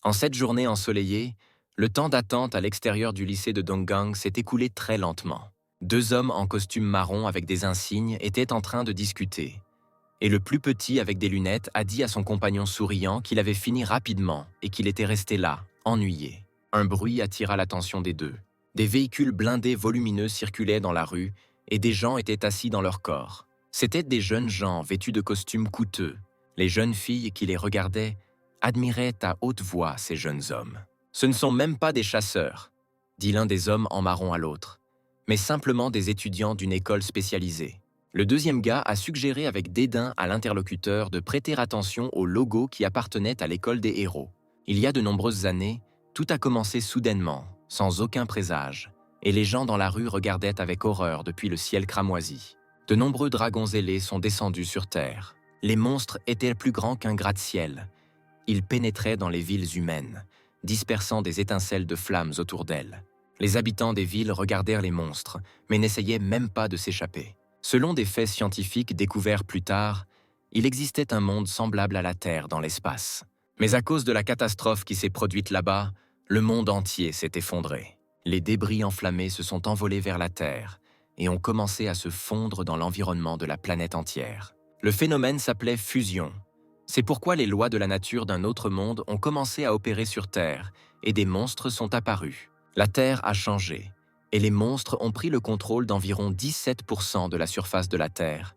En cette journée ensoleillée, le temps d'attente à l'extérieur du lycée de Donggang s'est écoulé très lentement. Deux hommes en costume marron avec des insignes étaient en train de discuter. Et le plus petit avec des lunettes a dit à son compagnon souriant qu'il avait fini rapidement et qu'il était resté là, ennuyé. Un bruit attira l'attention des deux. Des véhicules blindés volumineux circulaient dans la rue et des gens étaient assis dans leur corps. C'étaient des jeunes gens vêtus de costumes coûteux. Les jeunes filles qui les regardaient admiraient à haute voix ces jeunes hommes. Ce ne sont même pas des chasseurs, dit l'un des hommes en marron à l'autre, mais simplement des étudiants d'une école spécialisée. Le deuxième gars a suggéré avec dédain à l'interlocuteur de prêter attention au logo qui appartenait à l'école des héros. Il y a de nombreuses années, tout a commencé soudainement, sans aucun présage, et les gens dans la rue regardaient avec horreur depuis le ciel cramoisi. De nombreux dragons ailés sont descendus sur Terre. Les monstres étaient plus grands qu'un gratte-ciel. Ils pénétraient dans les villes humaines, dispersant des étincelles de flammes autour d'elles. Les habitants des villes regardèrent les monstres, mais n'essayaient même pas de s'échapper. Selon des faits scientifiques découverts plus tard, il existait un monde semblable à la Terre dans l'espace. Mais à cause de la catastrophe qui s'est produite là-bas, le monde entier s'est effondré. Les débris enflammés se sont envolés vers la Terre et ont commencé à se fondre dans l'environnement de la planète entière. Le phénomène s'appelait fusion. C'est pourquoi les lois de la nature d'un autre monde ont commencé à opérer sur Terre et des monstres sont apparus. La Terre a changé. Et les monstres ont pris le contrôle d'environ 17% de la surface de la Terre.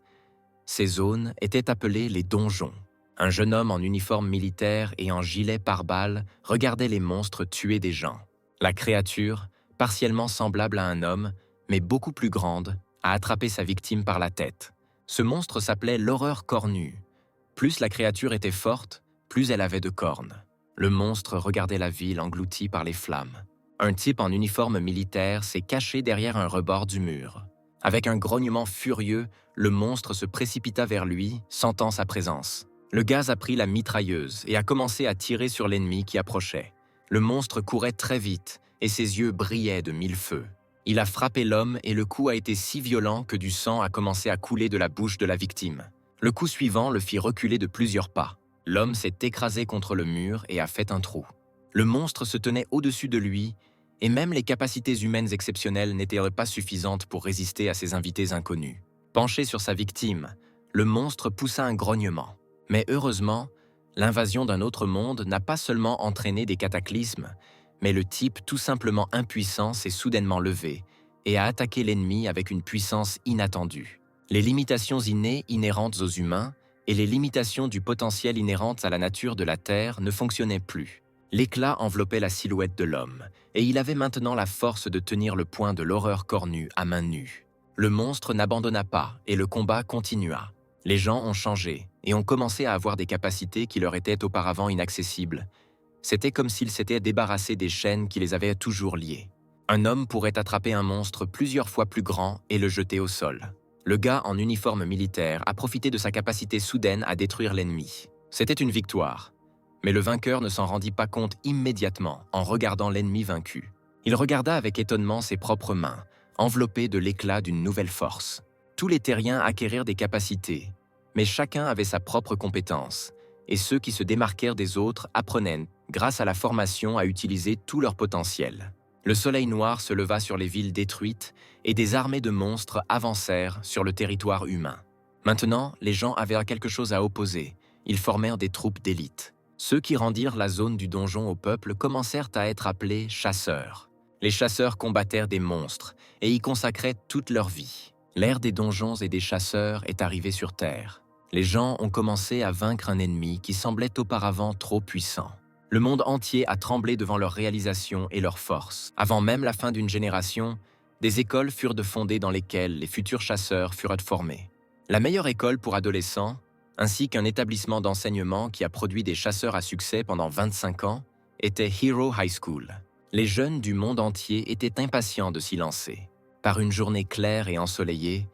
Ces zones étaient appelées les donjons. Un jeune homme en uniforme militaire et en gilet pare-balles regardait les monstres tuer des gens. La créature, partiellement semblable à un homme, mais beaucoup plus grande, a attrapé sa victime par la tête. Ce monstre s'appelait l'horreur cornue. Plus la créature était forte, plus elle avait de cornes. Le monstre regardait la ville engloutie par les flammes. Un type en uniforme militaire s'est caché derrière un rebord du mur. Avec un grognement furieux, le monstre se précipita vers lui, sentant sa présence. Le gaz a pris la mitrailleuse et a commencé à tirer sur l'ennemi qui approchait. Le monstre courait très vite et ses yeux brillaient de mille feux. Il a frappé l'homme et le coup a été si violent que du sang a commencé à couler de la bouche de la victime. Le coup suivant le fit reculer de plusieurs pas. L'homme s'est écrasé contre le mur et a fait un trou. Le monstre se tenait au-dessus de lui et même les capacités humaines exceptionnelles n'étaient pas suffisantes pour résister à ces invités inconnus. Penché sur sa victime, le monstre poussa un grognement. Mais heureusement, l'invasion d'un autre monde n'a pas seulement entraîné des cataclysmes, mais le type tout simplement impuissant s'est soudainement levé et a attaqué l'ennemi avec une puissance inattendue. Les limitations innées inhérentes aux humains et les limitations du potentiel inhérentes à la nature de la Terre ne fonctionnaient plus. L'éclat enveloppait la silhouette de l'homme, et il avait maintenant la force de tenir le poing de l'horreur cornue à main nue. Le monstre n'abandonna pas, et le combat continua. Les gens ont changé, et ont commencé à avoir des capacités qui leur étaient auparavant inaccessibles. C'était comme s'ils s'étaient débarrassés des chaînes qui les avaient toujours liés. Un homme pourrait attraper un monstre plusieurs fois plus grand et le jeter au sol. Le gars en uniforme militaire a profité de sa capacité soudaine à détruire l'ennemi. C'était une victoire. Mais le vainqueur ne s'en rendit pas compte immédiatement en regardant l'ennemi vaincu. Il regarda avec étonnement ses propres mains, enveloppées de l'éclat d'une nouvelle force. Tous les terriens acquérirent des capacités, mais chacun avait sa propre compétence, et ceux qui se démarquèrent des autres apprenaient, grâce à la formation, à utiliser tout leur potentiel. Le soleil noir se leva sur les villes détruites, et des armées de monstres avancèrent sur le territoire humain. Maintenant, les gens avaient quelque chose à opposer, ils formèrent des troupes d'élite. Ceux qui rendirent la zone du donjon au peuple commencèrent à être appelés chasseurs. Les chasseurs combattèrent des monstres et y consacraient toute leur vie. L'ère des donjons et des chasseurs est arrivée sur Terre. Les gens ont commencé à vaincre un ennemi qui semblait auparavant trop puissant. Le monde entier a tremblé devant leur réalisation et leur force. Avant même la fin d'une génération, des écoles furent fondées dans lesquelles les futurs chasseurs furent formés. La meilleure école pour adolescents, ainsi qu'un établissement d'enseignement qui a produit des chasseurs à succès pendant 25 ans, était Hero High School. Les jeunes du monde entier étaient impatients de s'y lancer. Par une journée claire et ensoleillée,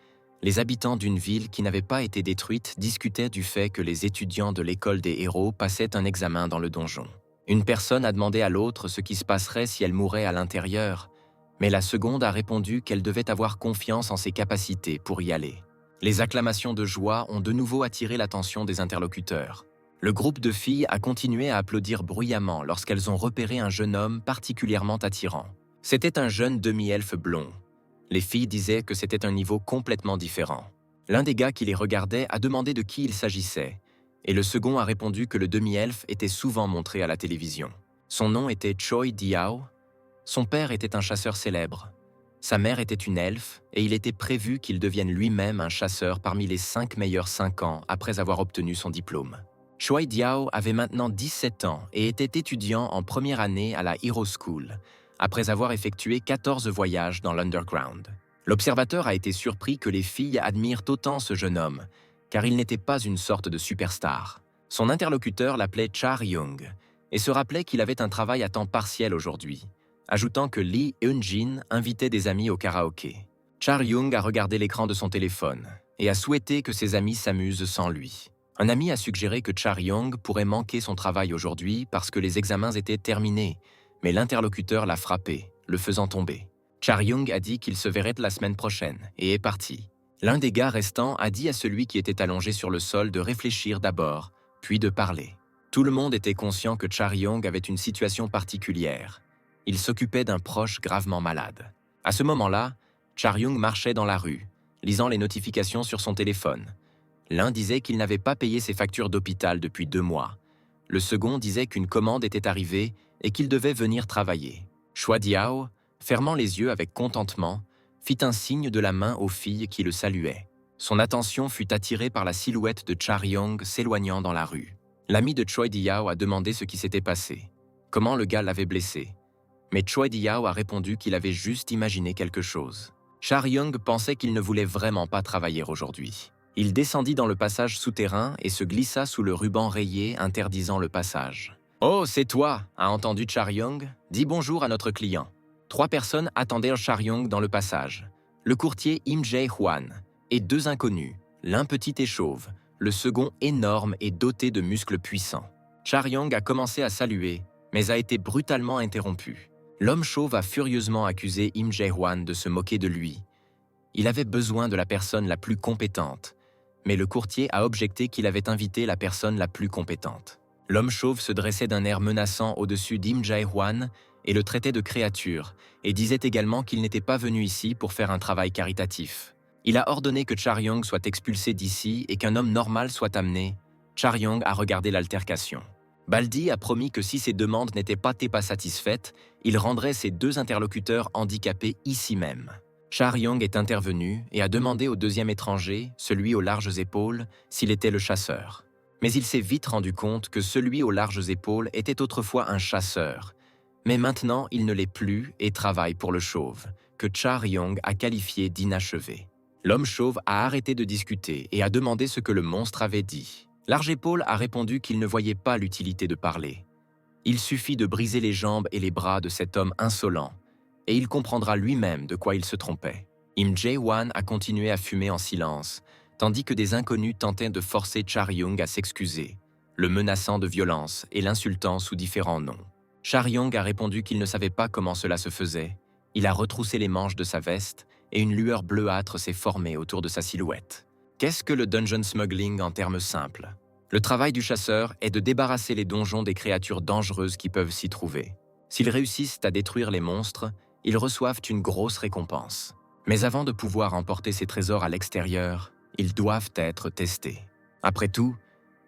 les habitants d'une ville qui n'avait pas été détruite discutaient du fait que les étudiants de l'école des héros passaient un examen dans le donjon. Une personne a demandé à l'autre ce qui se passerait si elle mourait à l'intérieur, mais la seconde a répondu qu'elle devait avoir confiance en ses capacités pour y aller. Les acclamations de joie ont de nouveau attiré l'attention des interlocuteurs. Le groupe de filles a continué à applaudir bruyamment lorsqu'elles ont repéré un jeune homme particulièrement attirant. C'était un jeune demi-elfe blond. Les filles disaient que c'était un niveau complètement différent. L'un des gars qui les regardait a demandé de qui il s'agissait, et le second a répondu que le demi-elfe était souvent montré à la télévision. Son nom était Choi Diao. Son père était un chasseur célèbre. Sa mère était une elfe, et il était prévu qu'il devienne lui-même un chasseur parmi les 5 meilleurs 5 ans après avoir obtenu son diplôme. Choi Diao avait maintenant 17 ans et était étudiant en première année à la Hero School, après avoir effectué 14 voyages dans l'Underground. L'observateur a été surpris que les filles admirent autant ce jeune homme, car il n'était pas une sorte de superstar. Son interlocuteur l'appelait Char Young, et se rappelait qu'il avait un travail à temps partiel aujourd'hui, ajoutant que Lee Eun-jin invitait des amis au karaoké. Char Young a regardé l'écran de son téléphone et a souhaité que ses amis s'amusent sans lui. Un ami a suggéré que Char Young pourrait manquer son travail aujourd'hui parce que les examens étaient terminés, mais l'interlocuteur l'a frappé, le faisant tomber. Char Young a dit qu'il se verrait la semaine prochaine et est parti. L'un des gars restants a dit à celui qui était allongé sur le sol de réfléchir d'abord, puis de parler. Tout le monde était conscient que Char Young avait une situation particulière. Il s'occupait d'un proche gravement malade. À ce moment-là, Char Young marchait dans la rue, lisant les notifications sur son téléphone. L'un disait qu'il n'avait pas payé ses factures d'hôpital depuis 2 mois. Le second disait qu'une commande était arrivée et qu'il devait venir travailler. Choi Diao, fermant les yeux avec contentement, fit un signe de la main aux filles qui le saluaient. Son attention fut attirée par la silhouette de Char Young s'éloignant dans la rue. L'ami de Choi Diao a demandé ce qui s'était passé, comment le gars l'avait blessé. Mais Choi Diao a répondu qu'il avait juste imaginé quelque chose. Char Young pensait qu'il ne voulait vraiment pas travailler aujourd'hui. Il descendit dans le passage souterrain et se glissa sous le ruban rayé interdisant le passage. « Oh, c'est toi !» a entendu Char Young. « Dis bonjour à notre client. » 3 personnes attendaient Char Young dans le passage. Le courtier Im Jae-hwan et 2 inconnus, l'un petit et chauve, le second énorme et doté de muscles puissants. Char Young a commencé à saluer, mais a été brutalement interrompu. L'homme chauve a furieusement accusé Im Jae-hwan de se moquer de lui. Il avait besoin de la personne la plus compétente, mais le courtier a objecté qu'il avait invité la personne la plus compétente. L'homme chauve se dressait d'un air menaçant au-dessus d'Im Jae-hwan et le traitait de créature, et disait également qu'il n'était pas venu ici pour faire un travail caritatif. Il a ordonné que Char Young soit expulsé d'ici et qu'un homme normal soit amené. Char Young a regardé l'altercation. Baldi a promis que si ses demandes n'étaient pas satisfaites, il rendrait ses 2 interlocuteurs handicapés ici même. Char Young est intervenu et a demandé au deuxième étranger, celui aux larges épaules, s'il était le chasseur. Mais il s'est vite rendu compte que celui aux larges épaules était autrefois un chasseur. Mais maintenant, il ne l'est plus et travaille pour le chauve, que Char Young a qualifié d'inachevé. L'homme chauve a arrêté de discuter et a demandé ce que le monstre avait dit. Large épaule a répondu qu'il ne voyait pas l'utilité de parler. Il suffit de briser les jambes et les bras de cet homme insolent, et il comprendra lui-même de quoi il se trompait. Im Jae-hwan a continué à fumer en silence, tandis que des inconnus tentaient de forcer Char Young à s'excuser, le menaçant de violence et l'insultant sous différents noms. Char Young a répondu qu'il ne savait pas comment cela se faisait. Il a retroussé les manches de sa veste et une lueur bleuâtre s'est formée autour de sa silhouette. Qu'est-ce que le dungeon smuggling en termes simples? Le travail du chasseur est de débarrasser les donjons des créatures dangereuses qui peuvent s'y trouver. S'ils réussissent à détruire les monstres, ils reçoivent une grosse récompense. Mais avant de pouvoir emporter ces trésors à l'extérieur, ils doivent être testés. Après tout,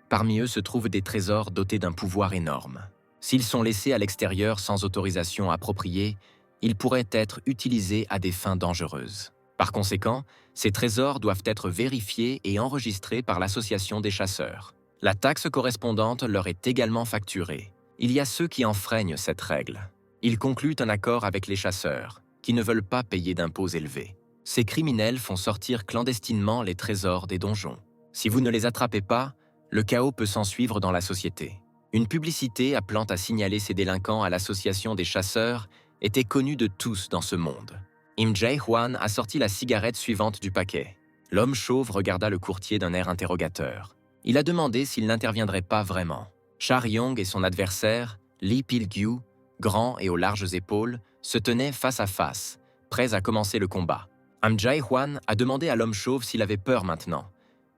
parmi eux se trouvent des trésors dotés d'un pouvoir énorme. S'ils sont laissés à l'extérieur sans autorisation appropriée, ils pourraient être utilisés à des fins dangereuses. Par conséquent, ces trésors doivent être vérifiés et enregistrés par l'association des chasseurs. La taxe correspondante leur est également facturée. Il y a ceux qui enfreignent cette règle. Ils concluent un accord avec les chasseurs, qui ne veulent pas payer d'impôts élevés. Ces criminels font sortir clandestinement les trésors des donjons. Si vous ne les attrapez pas, le chaos peut s'ensuivre dans la société. Une publicité appelant à signaler ces délinquants à l'association des chasseurs était connue de tous dans ce monde. Im Jae-hwan a sorti la cigarette suivante du paquet. L'homme chauve regarda le courtier d'un air interrogateur. Il a demandé s'il n'interviendrait pas vraiment. Char Young et son adversaire, Lee Pil-gyu, grand et aux larges épaules, se tenaient face à face, prêts à commencer le combat. Im Jae-hwan a demandé à l'homme chauve s'il avait peur maintenant,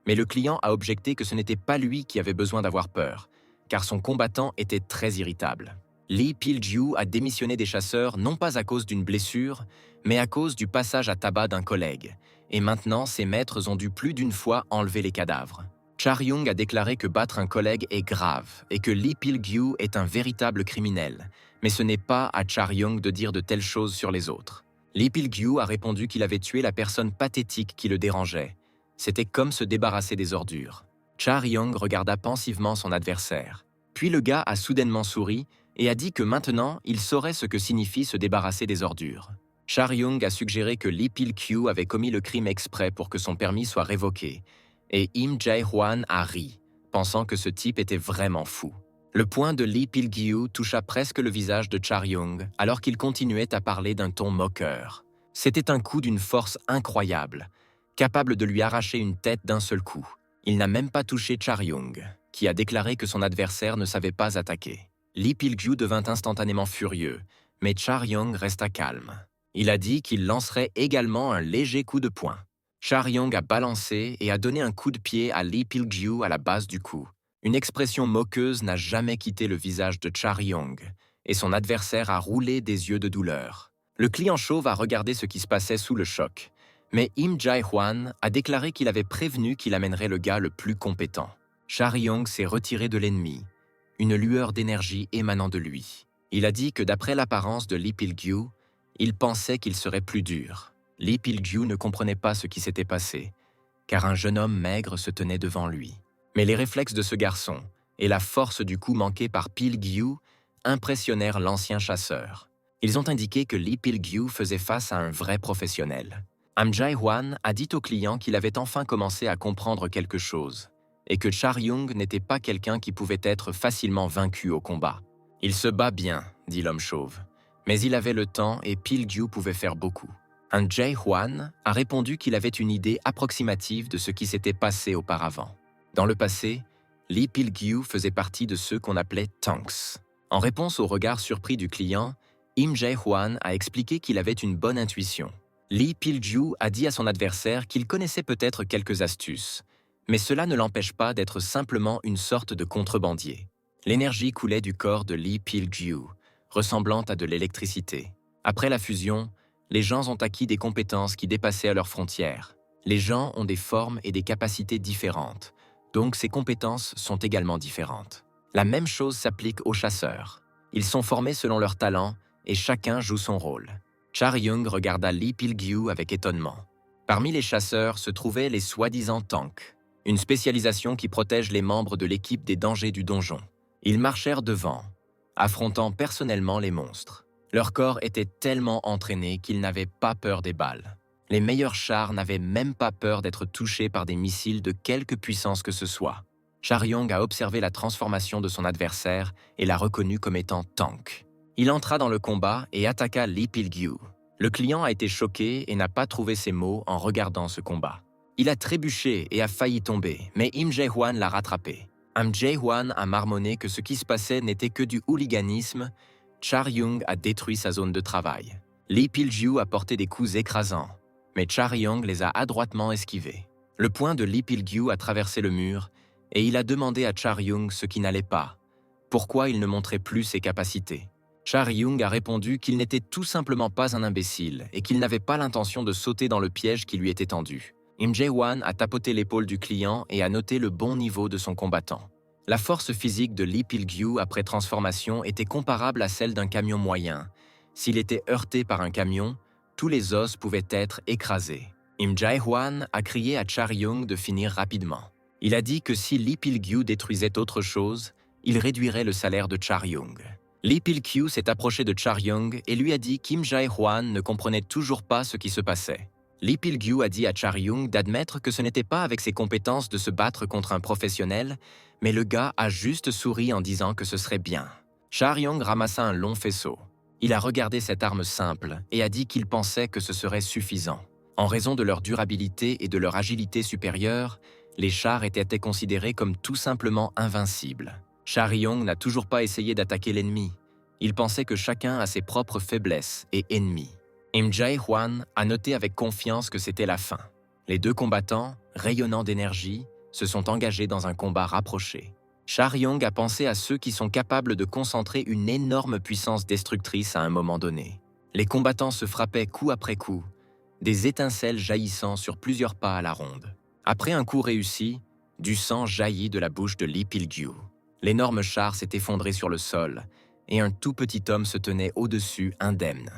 Mais le client a objecté que ce n'était pas lui qui avait besoin d'avoir peur, car son combattant était très irritable. Lee Pil-gyu a démissionné des chasseurs non pas à cause d'une blessure, mais à cause du passage à tabac d'un collègue, et maintenant ses maîtres ont dû plus d'une fois enlever les cadavres. Char-young a déclaré que battre un collègue est grave et que Lee Pil-gyu est un véritable criminel, mais ce n'est pas à Char-young de dire de telles choses sur les autres. Lee Pil-gyu a répondu qu'il avait tué la personne pathétique qui le dérangeait. C'était comme se débarrasser des ordures. Char-young regarda pensivement son adversaire. Puis le gars a soudainement souri et a dit que maintenant, il saurait ce que signifie se débarrasser des ordures. Char-young a suggéré que Lee Pil-gyu avait commis le crime exprès pour que son permis soit révoqué, et Im Jae-hwan a ri, pensant que ce type était vraiment fou. Le poing de Lee Pil-gyu toucha presque le visage de Char-young alors qu'il continuait à parler d'un ton moqueur. C'était un coup d'une force incroyable, capable de lui arracher une tête d'un seul coup. Il n'a même pas touché Char-young, qui a déclaré que son adversaire ne savait pas attaquer. Lee Pil-gyu devint instantanément furieux, mais Char-young resta calme. Il a dit qu'il lancerait également un léger coup de poing. Char-young a balancé et a donné un coup de pied à Lee Pil-gyu à la base du cou. Une expression moqueuse n'a jamais quitté le visage de Char-young, et son adversaire a roulé des yeux de douleur. Le client chauve a regardé ce qui se passait sous le choc, mais Im Jae-hwan a déclaré qu'il avait prévenu qu'il amènerait le gars le plus compétent. Char-young s'est retiré de l'ennemi, une lueur d'énergie émanant de lui. Il a dit que d'après l'apparence de Lee Pil-gyu, il pensait qu'il serait plus dur. Lee Pil-gyu ne comprenait pas ce qui s'était passé, car un jeune homme maigre se tenait devant lui. Mais les réflexes de ce garçon et la force du coup manqué par Pil-gyu impressionnèrent l'ancien chasseur. Ils ont indiqué que Lee Pil-gyu faisait face à un vrai professionnel. Am Jae-hwan a dit au client qu'il avait enfin commencé à comprendre quelque chose, et que Char-young n'était pas quelqu'un qui pouvait être facilement vaincu au combat. « Il se bat bien », dit l'homme chauve, mais il avait le temps et Pil-gyu pouvait faire beaucoup. Am Jae-hwan a répondu qu'il avait une idée approximative de ce qui s'était passé auparavant. Dans le passé, Lee Pil-gyu faisait partie de ceux qu'on appelait tanks. En réponse au regard surpris du client, Im Jae-hwan a expliqué qu'il avait une bonne intuition. Lee Pil-gyu a dit à son adversaire qu'il connaissait peut-être quelques astuces, mais cela ne l'empêche pas d'être simplement une sorte de contrebandier. L'énergie coulait du corps de Lee Pil-gyu, ressemblant à de l'électricité. Après la fusion, les gens ont acquis des compétences qui dépassaient à leurs frontières. Les gens ont des formes et des capacités différentes, donc ces compétences sont également différentes. La même chose s'applique aux chasseurs. Ils sont formés selon leurs talents et chacun joue son rôle. Char-young regarda Lee Pil-gyu avec étonnement. Parmi les chasseurs se trouvaient les soi-disant tanks, une spécialisation qui protège les membres de l'équipe des dangers du donjon. Ils marchèrent devant, affrontant personnellement les monstres. Leur corps était tellement entraîné qu'ils n'avaient pas peur des balles. Les meilleurs chars n'avaient même pas peur d'être touchés par des missiles de quelque puissance que ce soit. Char-young a observé la transformation de son adversaire et l'a reconnu comme étant tank. Il entra dans le combat et attaqua Lee Pil-gyu. Le client a été choqué et n'a pas trouvé ses mots en regardant ce combat. Il a trébuché et a failli tomber, mais Im Jae-hwan l'a rattrapé. Am Jae-hwan a marmonné que ce qui se passait n'était que du hooliganisme. Char-young a détruit sa zone de travail. Lee Pil-gyu a porté des coups écrasants, mais Char-young les a adroitement esquivés. Le poing de Lee Pil-gyu a traversé le mur et il a demandé à Char-young ce qui n'allait pas, pourquoi il ne montrait plus ses capacités. Char-young a répondu qu'il n'était tout simplement pas un imbécile et qu'il n'avait pas l'intention de sauter dans le piège qui lui était tendu. Im Jae-hwan a tapoté l'épaule du client et a noté le bon niveau de son combattant. La force physique de Lee Pil-gyu après transformation était comparable à celle d'un camion moyen. S'il était heurté par un camion, tous les os pouvaient être écrasés. Im Jae-hwan a crié à Char-young de finir rapidement. Il a dit que si Lee Pil-gyu détruisait autre chose, il réduirait le salaire de Char-young. Lee Pil-gyu s'est approché de Char-young et lui a dit qu'Im Jae-hwan ne comprenait toujours pas ce qui se passait. Lee Pil-gyu a dit à Char-young d'admettre que ce n'était pas avec ses compétences de se battre contre un professionnel, mais le gars a juste souri en disant que ce serait bien. Char-young ramassa un long faisceau. Il a regardé cette arme simple et a dit qu'il pensait que ce serait suffisant. En raison de leur durabilité et de leur agilité supérieure, les chars étaient considérés comme tout simplement invincibles. Char-young n'a toujours pas essayé d'attaquer l'ennemi. Il pensait que chacun a ses propres faiblesses et ennemis. Im Jae-hwan a noté avec confiance que c'était la fin. Les deux combattants, rayonnants d'énergie, se sont engagés dans un combat rapproché. Charyong a pensé à ceux qui sont capables de concentrer une énorme puissance destructrice à un moment donné. Les combattants se frappaient coup après coup, des étincelles jaillissant sur plusieurs pas à la ronde. Après un coup réussi, du sang jaillit de la bouche de Lee Pil-gyu. L'énorme char s'est effondré sur le sol, et un tout petit homme se tenait au-dessus, indemne.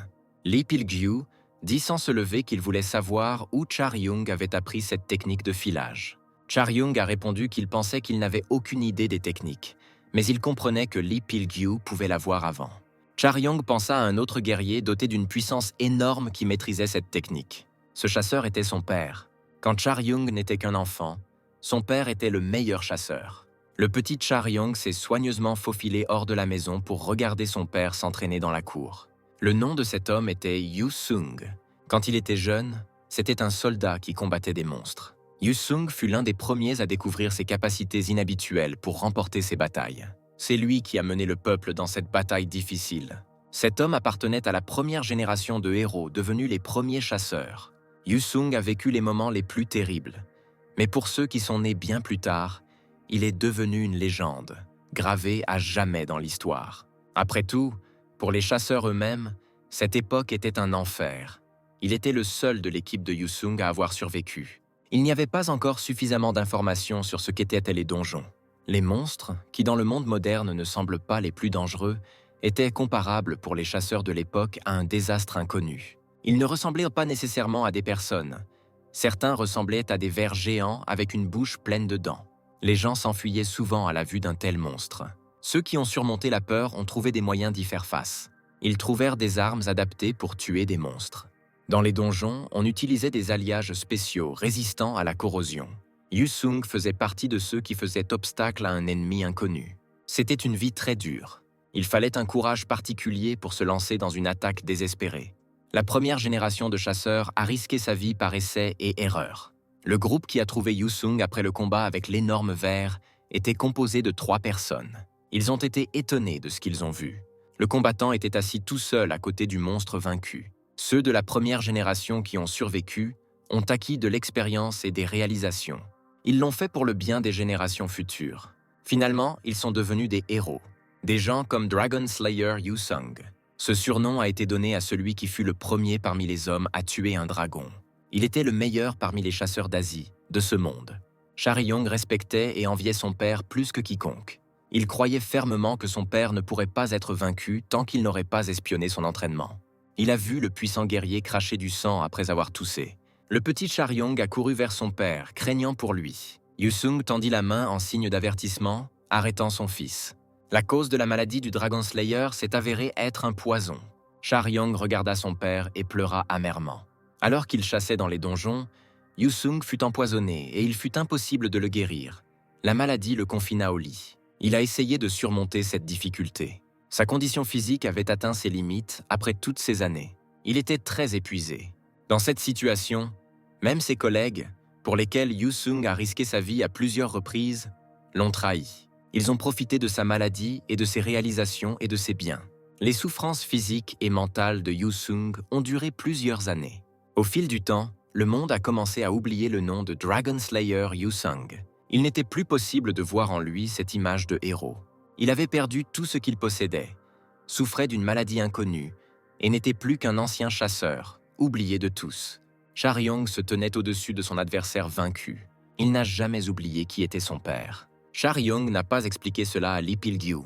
Lee Pil-gyu dit sans se lever qu'il voulait savoir où Charyong avait appris cette technique de filage. Charyong a répondu qu'il pensait qu'il n'avait aucune idée des techniques, mais il comprenait que Lee Pil-gyu pouvait la voir avant. Charyong pensa à un autre guerrier doté d'une puissance énorme qui maîtrisait cette technique. Ce chasseur était son père. Quand Charyong n'était qu'un enfant, son père était le meilleur chasseur. Le petit Charyong s'est soigneusement faufilé hors de la maison pour regarder son père s'entraîner dans la cour. Le nom de cet homme était Yu Sung. Quand il était jeune, c'était un soldat qui combattait des monstres. Yu Sung fut l'un des premiers à découvrir ses capacités inhabituelles pour remporter ses batailles. C'est lui qui a mené le peuple dans cette bataille difficile. Cet homme appartenait à la première génération de héros devenus les premiers chasseurs. Yu Sung a vécu les moments les plus terribles. Mais pour ceux qui sont nés bien plus tard, il est devenu une légende, gravée à jamais dans l'histoire. Après tout, pour les chasseurs eux-mêmes, cette époque était un enfer. Il était le seul de l'équipe de Yu Sung à avoir survécu. Il n'y avait pas encore suffisamment d'informations sur ce qu'étaient les donjons. Les monstres, qui dans le monde moderne ne semblent pas les plus dangereux, étaient comparables pour les chasseurs de l'époque à un désastre inconnu. Ils ne ressemblaient pas nécessairement à des personnes. Certains ressemblaient à des vers géants avec une bouche pleine de dents. Les gens s'enfuyaient souvent à la vue d'un tel monstre. Ceux qui ont surmonté la peur ont trouvé des moyens d'y faire face. Ils trouvèrent des armes adaptées pour tuer des monstres. Dans les donjons, on utilisait des alliages spéciaux résistants à la corrosion. Yu Sung faisait partie de ceux qui faisaient obstacle à un ennemi inconnu. C'était une vie très dure. Il fallait un courage particulier pour se lancer dans une attaque désespérée. La première génération de chasseurs a risqué sa vie par essai et erreur. Le groupe qui a trouvé Yu Sung après le combat avec l'énorme ver était composé de 3 personnes. Ils ont été étonnés de ce qu'ils ont vu. Le combattant était assis tout seul à côté du monstre vaincu. Ceux de la première génération qui ont survécu ont acquis de l'expérience et des réalisations. Ils l'ont fait pour le bien des générations futures. Finalement, ils sont devenus des héros. Des gens comme Dragon Slayer Yu Sung. Ce surnom a été donné à celui qui fut le premier parmi les hommes à tuer un dragon. Il était le meilleur parmi les chasseurs d'Asie, de ce monde. Charyong respectait et enviait son père plus que quiconque. Il croyait fermement que son père ne pourrait pas être vaincu tant qu'il n'aurait pas espionné son entraînement. Il a vu le puissant guerrier cracher du sang après avoir toussé. Le petit Charyong a couru vers son père, craignant pour lui. Yu Sung tendit la main en signe d'avertissement, arrêtant son fils. La cause de la maladie du Dragon Slayer s'est avérée être un poison. Charyong regarda son père et pleura amèrement. Alors qu'il chassait dans les donjons, Yu Sung fut empoisonné et il fut impossible de le guérir. La maladie le confina au lit. Il a essayé de surmonter cette difficulté. Sa condition physique avait atteint ses limites après toutes ces années. Il était très épuisé. Dans cette situation, même ses collègues, pour lesquels Yu Sung a risqué sa vie à plusieurs reprises, l'ont trahi. Ils ont profité de sa maladie et de ses réalisations et de ses biens. Les souffrances physiques et mentales de Yu Sung ont duré plusieurs années. Au fil du temps, le monde a commencé à oublier le nom de Dragon Slayer Yu Sung. Il n'était plus possible de voir en lui cette image de héros. Il avait perdu tout ce qu'il possédait, souffrait d'une maladie inconnue et n'était plus qu'un ancien chasseur, oublié de tous. Charyong se tenait au-dessus de son adversaire vaincu. Il n'a jamais oublié qui était son père. Charyong n'a pas expliqué cela à Lee Pil-gyu.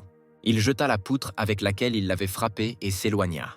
Il jeta la poutre avec laquelle il l'avait frappé et s'éloigna.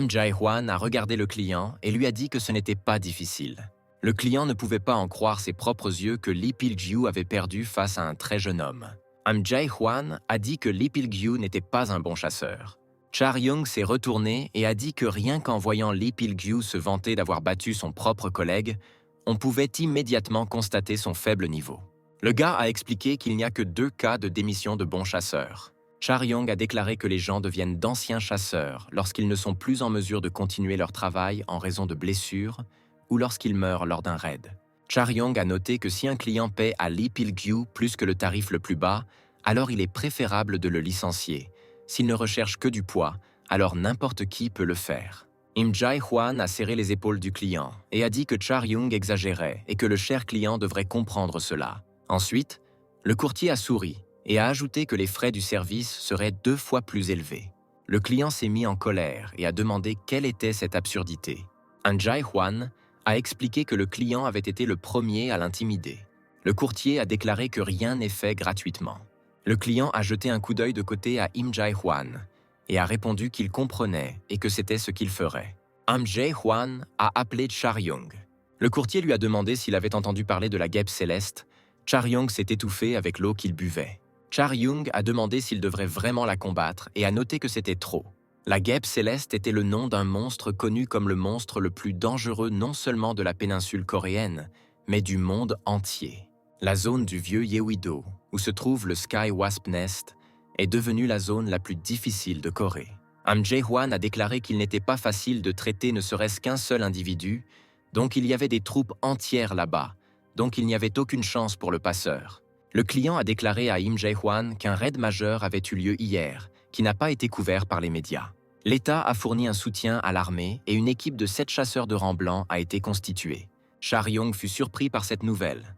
Jae-hwan a regardé le client et lui a dit que ce n'était pas difficile. Le client ne pouvait pas en croire ses propres yeux que Lee Pil-gyu avait perdu face à un très jeune homme. Jae-hwan a dit que Lee Pil-gyu n'était pas un bon chasseur. Charyong s'est retourné et a dit que rien qu'en voyant Lee Pil-gyu se vanter d'avoir battu son propre collègue, on pouvait immédiatement constater son faible niveau. Le gars a expliqué qu'il n'y a que 2 cas de démission de bons chasseurs. Charyong a déclaré que les gens deviennent d'anciens chasseurs lorsqu'ils ne sont plus en mesure de continuer leur travail en raison de blessures ou lorsqu'ils meurent lors d'un raid. Charyong a noté que si un client paie à Lee Pil-gyu plus que le tarif le plus bas, alors il est préférable de le licencier. S'il ne recherche que du poids, alors n'importe qui peut le faire. Jae-hwan a serré les épaules du client et a dit que Charyong exagérait et que le cher client devrait comprendre cela. Ensuite, le courtier a souri et a ajouté que les frais du service seraient 2 fois plus élevés. Le client s'est mis en colère et a demandé quelle était cette absurdité. Anjay Huan a expliqué que le client avait été le premier à l'intimider. Le courtier a déclaré que rien n'est fait gratuitement. Le client a jeté un coup d'œil de côté à Im Jae Hwan et a répondu qu'il comprenait et que c'était ce qu'il ferait. Im Jae Hwan a appelé Char-young. Le courtier lui a demandé s'il avait entendu parler de la guêpe céleste. Char-young s'est étouffé avec l'eau qu'il buvait. Char-young a demandé s'il devrait vraiment la combattre et a noté que c'était trop. La guêpe céleste était le nom d'un monstre connu comme le monstre le plus dangereux non seulement de la péninsule coréenne, mais du monde entier. La zone du vieux Yeouido, où se trouve le Sky Wasp Nest, est devenue la zone la plus difficile de Corée. Im Jae Hwan a déclaré qu'il n'était pas facile de traiter ne serait-ce qu'un seul individu, donc il y avait des troupes entières là-bas, donc il n'y avait aucune chance pour le passeur. Le client a déclaré à Im Jae Hwan qu'un raid majeur avait eu lieu hier, qui n'a pas été couvert par les médias. L'État a fourni un soutien à l'armée et une équipe de 7 chasseurs de rang blanc a été constituée. Char-young fut surpris par cette nouvelle.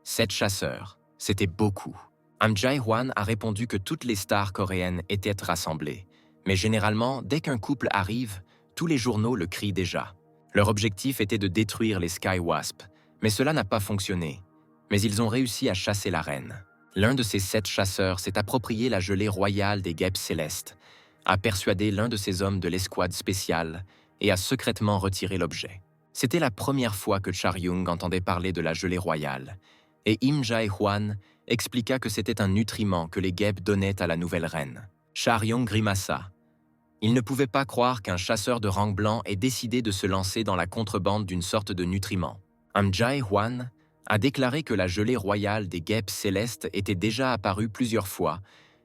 7 chasseurs, c'était beaucoup. Im Jae Hwan a répondu que toutes les stars coréennes étaient rassemblées. Mais généralement, dès qu'un couple arrive, tous les journaux le crient déjà. Leur objectif était de détruire les Sky Wasp, mais cela n'a pas fonctionné. Mais ils ont réussi à chasser la reine. L'un de ces 7 chasseurs s'est approprié la gelée royale des guêpes célestes, a persuadé l'un de ses hommes de l'escouade spéciale et a secrètement retiré l'objet. C'était la première fois que Char-young entendait parler de la gelée royale, et Im Jae Hwan expliqua que c'était un nutriment que les guêpes donnaient à la nouvelle reine. Char-young grimaça. Il ne pouvait pas croire qu'un chasseur de rang blanc ait décidé de se lancer dans la contrebande d'une sorte de nutriment. Im Jae Hwan a déclaré que la gelée royale des guêpes célestes était déjà apparue plusieurs fois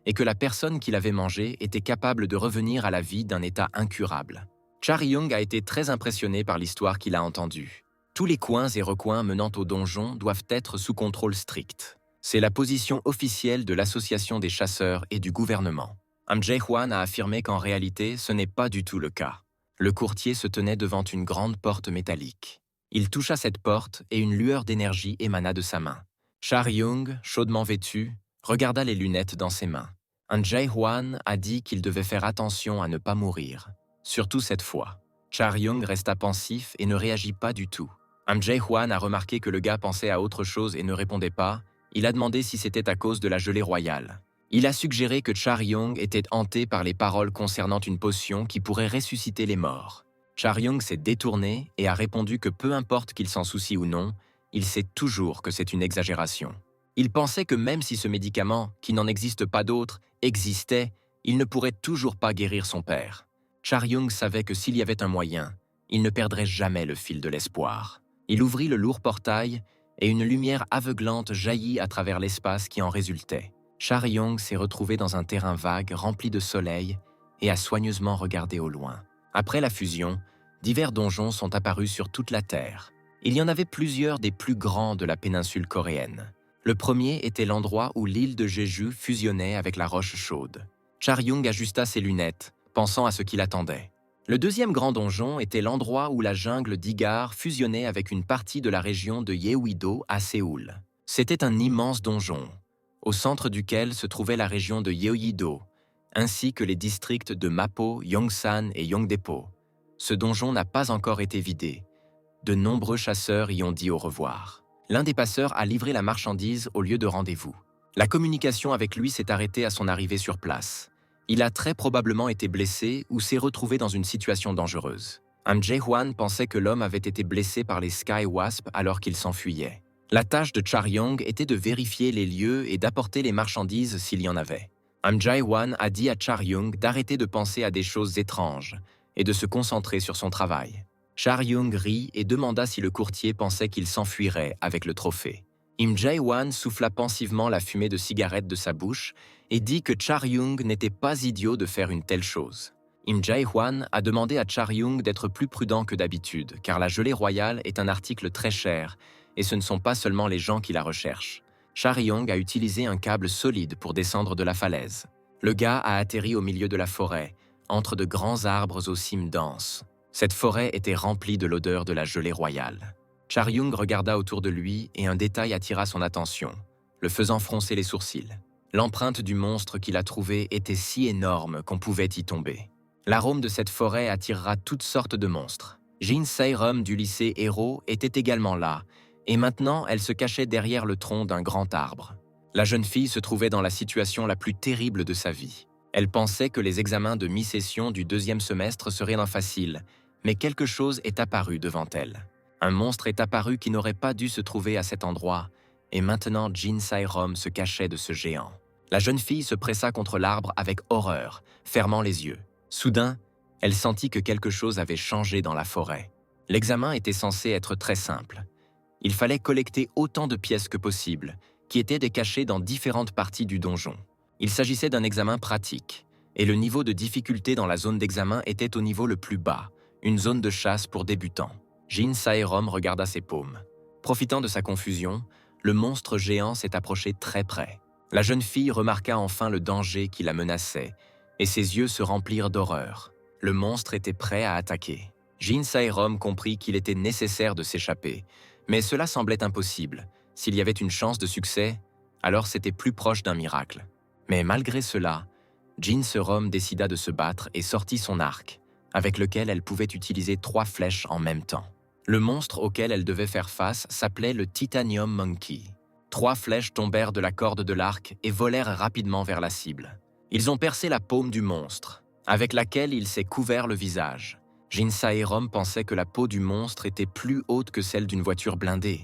et que la personne qui l'avait mangée était capable de revenir à la vie d'un état incurable. Char-young a été très impressionné par l'histoire qu'il a entendue. Tous les coins et recoins menant au donjon doivent être sous contrôle strict. C'est la position officielle de l'association des chasseurs et du gouvernement. Im Jae Hwan a affirmé qu'en réalité, ce n'est pas du tout le cas. Le courtier se tenait devant une grande porte métallique. Il toucha cette porte et une lueur d'énergie émana de sa main. Char-young, chaudement vêtu, regarda les lunettes dans ses mains. Im Jae Hwan a dit qu'il devait faire attention à ne pas mourir. Surtout cette fois. Char-young resta pensif et ne réagit pas du tout. Im Jae Hwan a remarqué que le gars pensait à autre chose et ne répondait pas. Il a demandé si c'était à cause de la gelée royale. Il a suggéré que Char-young était hanté par les paroles concernant une potion qui pourrait ressusciter les morts. Char-young s'est détourné et a répondu que peu importe qu'il s'en soucie ou non, il sait toujours que c'est une exagération. Il pensait que même si ce médicament, qui n'en existe pas d'autre, existait, il ne pourrait toujours pas guérir son père. Char-young savait que s'il y avait un moyen, il ne perdrait jamais le fil de l'espoir. Il ouvrit le lourd portail et une lumière aveuglante jaillit à travers l'espace qui en résultait. Char-young s'est retrouvé dans un terrain vague rempli de soleil et a soigneusement regardé au loin. Après la fusion, divers donjons sont apparus sur toute la Terre. Il y en avait plusieurs des plus grands de la péninsule coréenne. Le premier était l'endroit où l'île de Jeju fusionnait avec la roche chaude. Char-young ajusta ses lunettes, pensant à ce qu'il attendait. Le deuxième grand donjon était l'endroit où la jungle d'Igar fusionnait avec une partie de la région de Yeouido à Séoul. C'était un immense donjon, au centre duquel se trouvait la région de Yeouido, ainsi que les districts de Mapo, Yongsan et Yongdaepo. Ce donjon n'a pas encore été vidé. De nombreux chasseurs y ont dit au revoir. L'un des passeurs a livré la marchandise au lieu de rendez-vous. La communication avec lui s'est arrêtée à son arrivée sur place. Il a très probablement été blessé ou s'est retrouvé dans une situation dangereuse. Im Jae Hwan pensait que l'homme avait été blessé par les Sky Wasp alors qu'il s'enfuyait. La tâche de Char-young était de vérifier les lieux et d'apporter les marchandises s'il y en avait. Im Jae Hwan a dit à Char-young d'arrêter de penser à des choses étranges et de se concentrer sur son travail. Char-young rit et demanda si le courtier pensait qu'il s'enfuirait avec le trophée. Im Jae Hwan souffla pensivement la fumée de cigarette de sa bouche et dit que Char-young n'était pas idiot de faire une telle chose. Im Jae Hwan a demandé à Char-young d'être plus prudent que d'habitude, car la gelée royale est un article très cher et ce ne sont pas seulement les gens qui la recherchent. Char-young a utilisé un câble solide pour descendre de la falaise. Le gars a atterri au milieu de la forêt, entre de grands arbres aux cimes denses. Cette forêt était remplie de l'odeur de la gelée royale. Char-young regarda autour de lui et un détail attira son attention. le faisant froncer les sourcils. L'empreinte du monstre qu'il a trouvé était si énorme qu'on pouvait y tomber. L'arôme de cette forêt attirera toutes sortes de monstres. Jin Se-rom du lycée Héros était également là, et maintenant elle se cachait derrière le tronc d'un grand arbre. La jeune fille se trouvait dans la situation la plus terrible de sa vie. Elle pensait que les examens de mi-session du 2e semestre seraient faciles, mais quelque chose est apparu devant elle. Un monstre est apparu qui n'aurait pas dû se trouver à cet endroit, et maintenant Jin Se-rom se cachait de ce géant. La jeune fille se pressa contre l'arbre avec horreur, fermant les yeux. Soudain, elle sentit que quelque chose avait changé dans la forêt. L'examen était censé être très simple. Il fallait collecter autant de pièces que possible, qui étaient décachées dans différentes parties du donjon. Il s'agissait d'un examen pratique, et le niveau de difficulté dans la zone d'examen était au niveau le plus bas, une zone de chasse pour débutants. Jin Se-rom regarda ses paumes. Profitant de sa confusion, le monstre géant s'est approché très près. La jeune fille remarqua enfin le danger qui la menaçait, et ses yeux se remplirent d'horreur. Le monstre était prêt à attaquer. Jin Se-rom comprit qu'il était nécessaire de s'échapper, mais cela semblait impossible. S'il y avait une chance de succès, alors c'était plus proche d'un miracle. Mais malgré cela, Jin Se-rom décida de se battre et sortit son arc, avec lequel elle pouvait utiliser 3 flèches en même temps. Le monstre auquel elle devait faire face s'appelait le Titanium Monkey. 3 flèches tombèrent de la corde de l'arc et volèrent rapidement vers la cible. Ils ont percé la paume du monstre, avec laquelle il s'est couvert le visage. Jin Se-rom pensait que la peau du monstre était plus haute que celle d'une voiture blindée.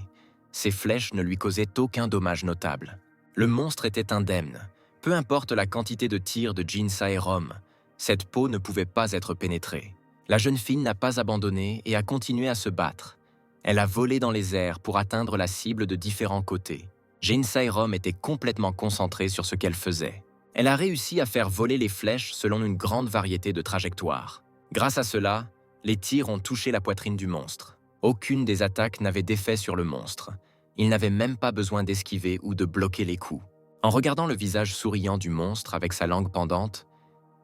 Ces flèches ne lui causaient aucun dommage notable. Le monstre était indemne. Peu importe la quantité de tirs de Jin Se-rom, cette peau ne pouvait pas être pénétrée. La jeune fille n'a pas abandonné et a continué à se battre. Elle a volé dans les airs pour atteindre la cible de différents côtés. Jin Se-rom était complètement concentrée sur ce qu'elle faisait. Elle a réussi à faire voler les flèches selon une grande variété de trajectoires. Grâce à cela, les tirs ont touché la poitrine du monstre. Aucune des attaques n'avait d'effet sur le monstre. Il n'avait même pas besoin d'esquiver ou de bloquer les coups. En regardant le visage souriant du monstre avec sa langue pendante,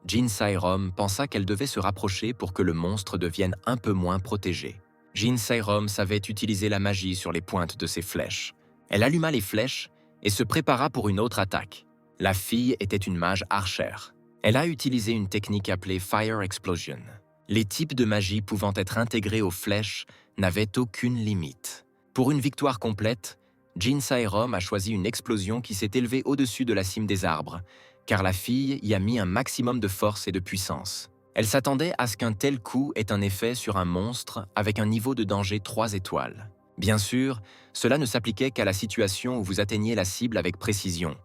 Jin Se-rom pensa qu'elle devait se rapprocher pour que le monstre devienne un peu moins protégé. Jin Se-rom savait utiliser la magie sur les pointes de ses flèches. Elle alluma les flèches et se prépara pour une autre attaque. La fille était une mage archer. Elle a utilisé une technique appelée Fire Explosion. Les types de magie pouvant être intégrés aux flèches n'avaient aucune limite. Pour une victoire complète, Jin Se-rom a choisi une explosion qui s'est élevée au-dessus de la cime des arbres, car la fille y a mis un maximum de force et de puissance. Elle s'attendait à ce qu'un tel coup ait un effet sur un monstre avec un niveau de danger 3 étoiles. Bien sûr, cela ne s'appliquait qu'à la situation où vous atteigniez la cible avec précision.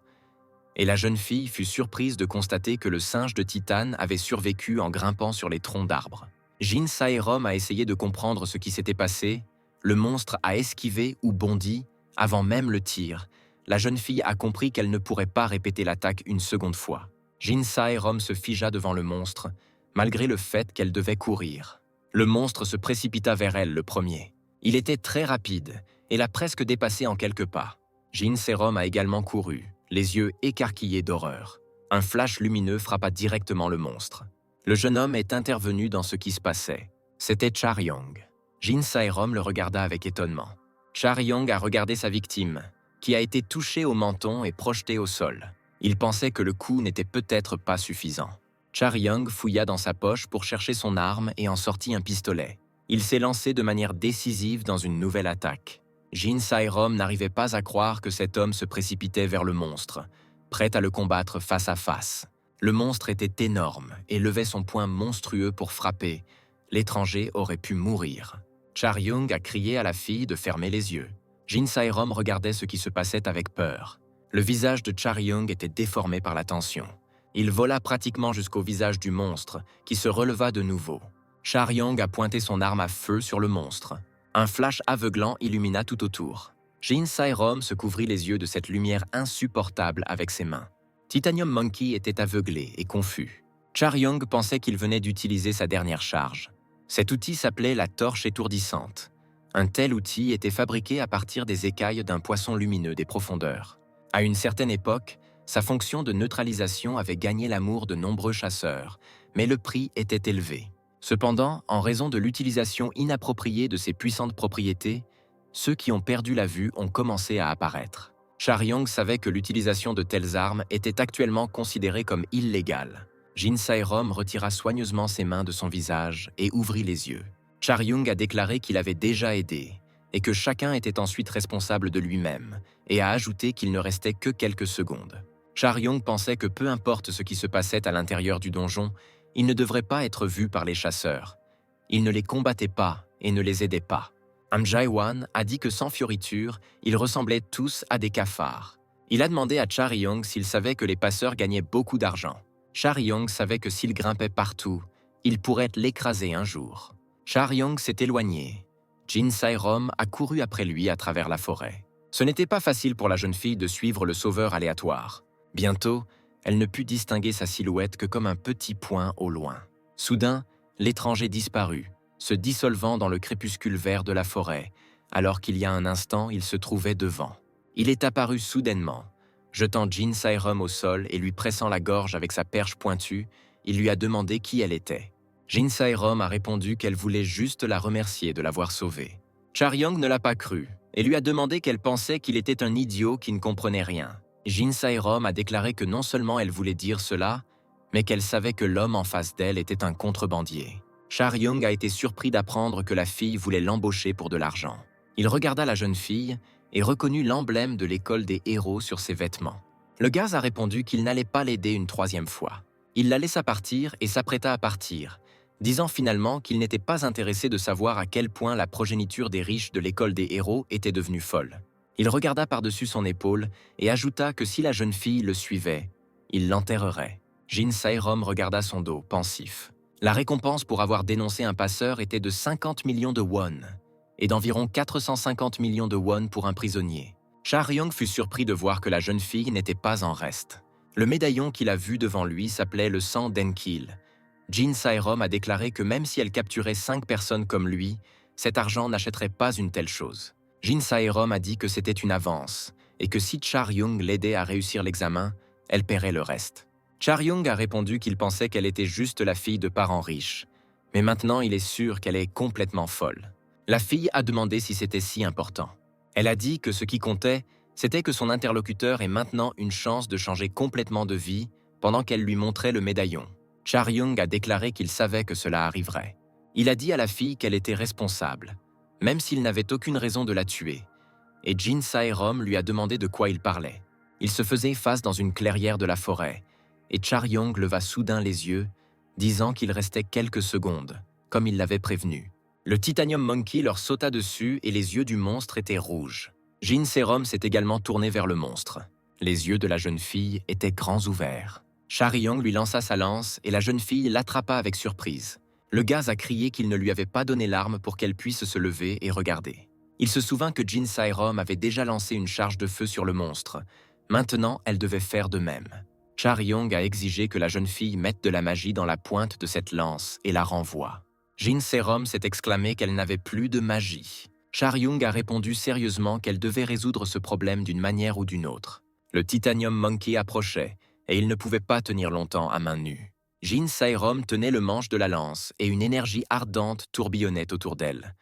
Et la jeune fille fut surprise de constater que le singe de Titane avait survécu en grimpant sur les troncs d'arbres. Jin Se-rom a essayé de comprendre ce qui s'était passé. Le monstre a esquivé ou bondi avant même le tir. La jeune fille a compris qu'elle ne pourrait pas répéter l'attaque une seconde fois. Jin Se-rom se figea devant le monstre, malgré le fait qu'elle devait courir. Le monstre se précipita vers elle le premier. Il était très rapide et l'a presque dépassé en quelques pas. Jin Se-rom a également couru, les yeux écarquillés d'horreur. Un flash lumineux frappa directement le monstre. Le jeune homme est intervenu dans ce qui se passait. C'était Charyong. Jin Se-rom le regarda avec étonnement. Charyong a regardé sa victime, qui a été touchée au menton et projetée au sol. Il pensait que le coup n'était peut-être pas suffisant. Charyong fouilla dans sa poche pour chercher son arme et en sortit un pistolet. Il s'est lancé de manière décisive dans une nouvelle attaque. Jin Se-rom n'arrivait pas à croire que cet homme se précipitait vers le monstre, prêt à le combattre face à face. Le monstre était énorme et levait son poing monstrueux pour frapper. L'étranger aurait pu mourir. Charyong a crié à la fille de fermer les yeux. Jin Se-rom regardait ce qui se passait avec peur. Le visage de Charyong était déformé par la tension. Il vola pratiquement jusqu'au visage du monstre, qui se releva de nouveau. Charyong a pointé son arme à feu sur le monstre. Un flash aveuglant illumina tout autour. Jin Se-rom se couvrit les yeux de cette lumière insupportable avec ses mains. Titanium Monkey était aveuglé et confus. Charyong pensait qu'il venait d'utiliser sa dernière charge. Cet outil s'appelait la torche étourdissante. Un tel outil était fabriqué à partir des écailles d'un poisson lumineux des profondeurs. À une certaine époque, sa fonction de neutralisation avait gagné l'amour de nombreux chasseurs, mais le prix était élevé. Cependant, en raison de l'utilisation inappropriée de ses puissantes propriétés, ceux qui ont perdu la vue ont commencé à apparaître. Charyong savait que l'utilisation de telles armes était actuellement considérée comme illégale. Jin Sae-rom retira soigneusement ses mains de son visage et ouvrit les yeux. Charyong a déclaré qu'il avait déjà aidé et que chacun était ensuite responsable de lui-même, et a ajouté qu'il ne restait que quelques secondes. Charyong pensait que peu importe ce qui se passait à l'intérieur du donjon, il ne devrait pas être vu par les chasseurs. Il ne les combattait pas et ne les aidait pas. Jae-wan a dit que sans fioriture, ils ressemblaient tous à des cafards. Il a demandé à Charyong s'il savait que les passeurs gagnaient beaucoup d'argent. Charyong savait que s'il grimpait partout, il pourrait l'écraser un jour. Charyong s'est éloigné. Jin Sae-rom a couru après lui à travers la forêt. Ce n'était pas facile pour la jeune fille de suivre le sauveur aléatoire. Bientôt, elle ne put distinguer sa silhouette que comme un petit point au loin. Soudain, l'étranger disparut, se dissolvant dans le crépuscule vert de la forêt, alors qu'il y a un instant, il se trouvait devant. Il est apparu soudainement. Jetant Jin Sae-rom au sol et lui pressant la gorge avec sa perche pointue, il lui a demandé qui elle était. Jin Sae-rom a répondu qu'elle voulait juste la remercier de l'avoir sauvée. Charyong ne l'a pas cru et lui a demandé qu'elle pensait qu'il était un idiot qui ne comprenait rien. Jin Sae-rom a déclaré que non seulement elle voulait dire cela, mais qu'elle savait que l'homme en face d'elle était un contrebandier. Charyong a été surpris d'apprendre que la fille voulait l'embaucher pour de l'argent. Il regarda la jeune fille et reconnut l'emblème de l'école des héros sur ses vêtements. Le gars a répondu qu'il n'allait pas l'aider une troisième fois. Il la laissa partir et s'apprêta à partir, disant finalement qu'il n'était pas intéressé de savoir à quel point la progéniture des riches de l'école des héros était devenue folle. Il regarda par-dessus son épaule et ajouta que si la jeune fille le suivait, il l'enterrerait. Jin Sae-rom regarda son dos, pensif. La récompense pour avoir dénoncé un passeur était de 50 millions de won et d'environ 450 millions de won pour un prisonnier. Charyong fut surpris de voir que la jeune fille n'était pas en reste. Le médaillon qu'il a vu devant lui s'appelait le sang d'Enkil. Jin Sae-rom a déclaré que même si elle capturait 5 personnes comme lui, cet argent n'achèterait pas une telle chose. Jin Sae-rom a dit que c'était une avance et que si Charyong l'aidait à réussir l'examen, elle paierait le reste. Charyong a répondu qu'il pensait qu'elle était juste la fille de parents riches, mais maintenant il est sûr qu'elle est complètement folle. La fille a demandé si c'était si important. Elle a dit que ce qui comptait, c'était que son interlocuteur ait maintenant une chance de changer complètement de vie pendant qu'elle lui montrait le médaillon. Charyong a déclaré qu'il savait que cela arriverait. Il a dit à la fille qu'elle était responsable, même s'il n'avait aucune raison de la tuer, et Jin Sae-rom lui a demandé de quoi il parlait. Il se faisait face dans une clairière de la forêt, et Charyong leva soudain les yeux, disant qu'il restait quelques secondes, comme il l'avait prévenu. Le Titanium Monkey leur sauta dessus et les yeux du monstre étaient rouges. Jin Sae-rom s'est également tourné vers le monstre. Les yeux de la jeune fille étaient grands ouverts. Charyong lui lança sa lance et la jeune fille l'attrapa avec surprise. Le gaz a crié qu'il ne lui avait pas donné l'arme pour qu'elle puisse se lever et regarder. Il se souvint que Jin Sae-rom avait déjà lancé une charge de feu sur le monstre. Maintenant, elle devait faire de même. Charyong a exigé que la jeune fille mette de la magie dans la pointe de cette lance et la renvoie. Jin Sae-rom s'est exclamé qu'elle n'avait plus de magie. Charyong a répondu sérieusement qu'elle devait résoudre ce problème d'une manière ou d'une autre. Le Titanium Monkey approchait, et il ne pouvait pas tenir longtemps à main nue. Jin Sae-rom tenait le manche de la lance, et une énergie ardente tourbillonnait autour d'elle.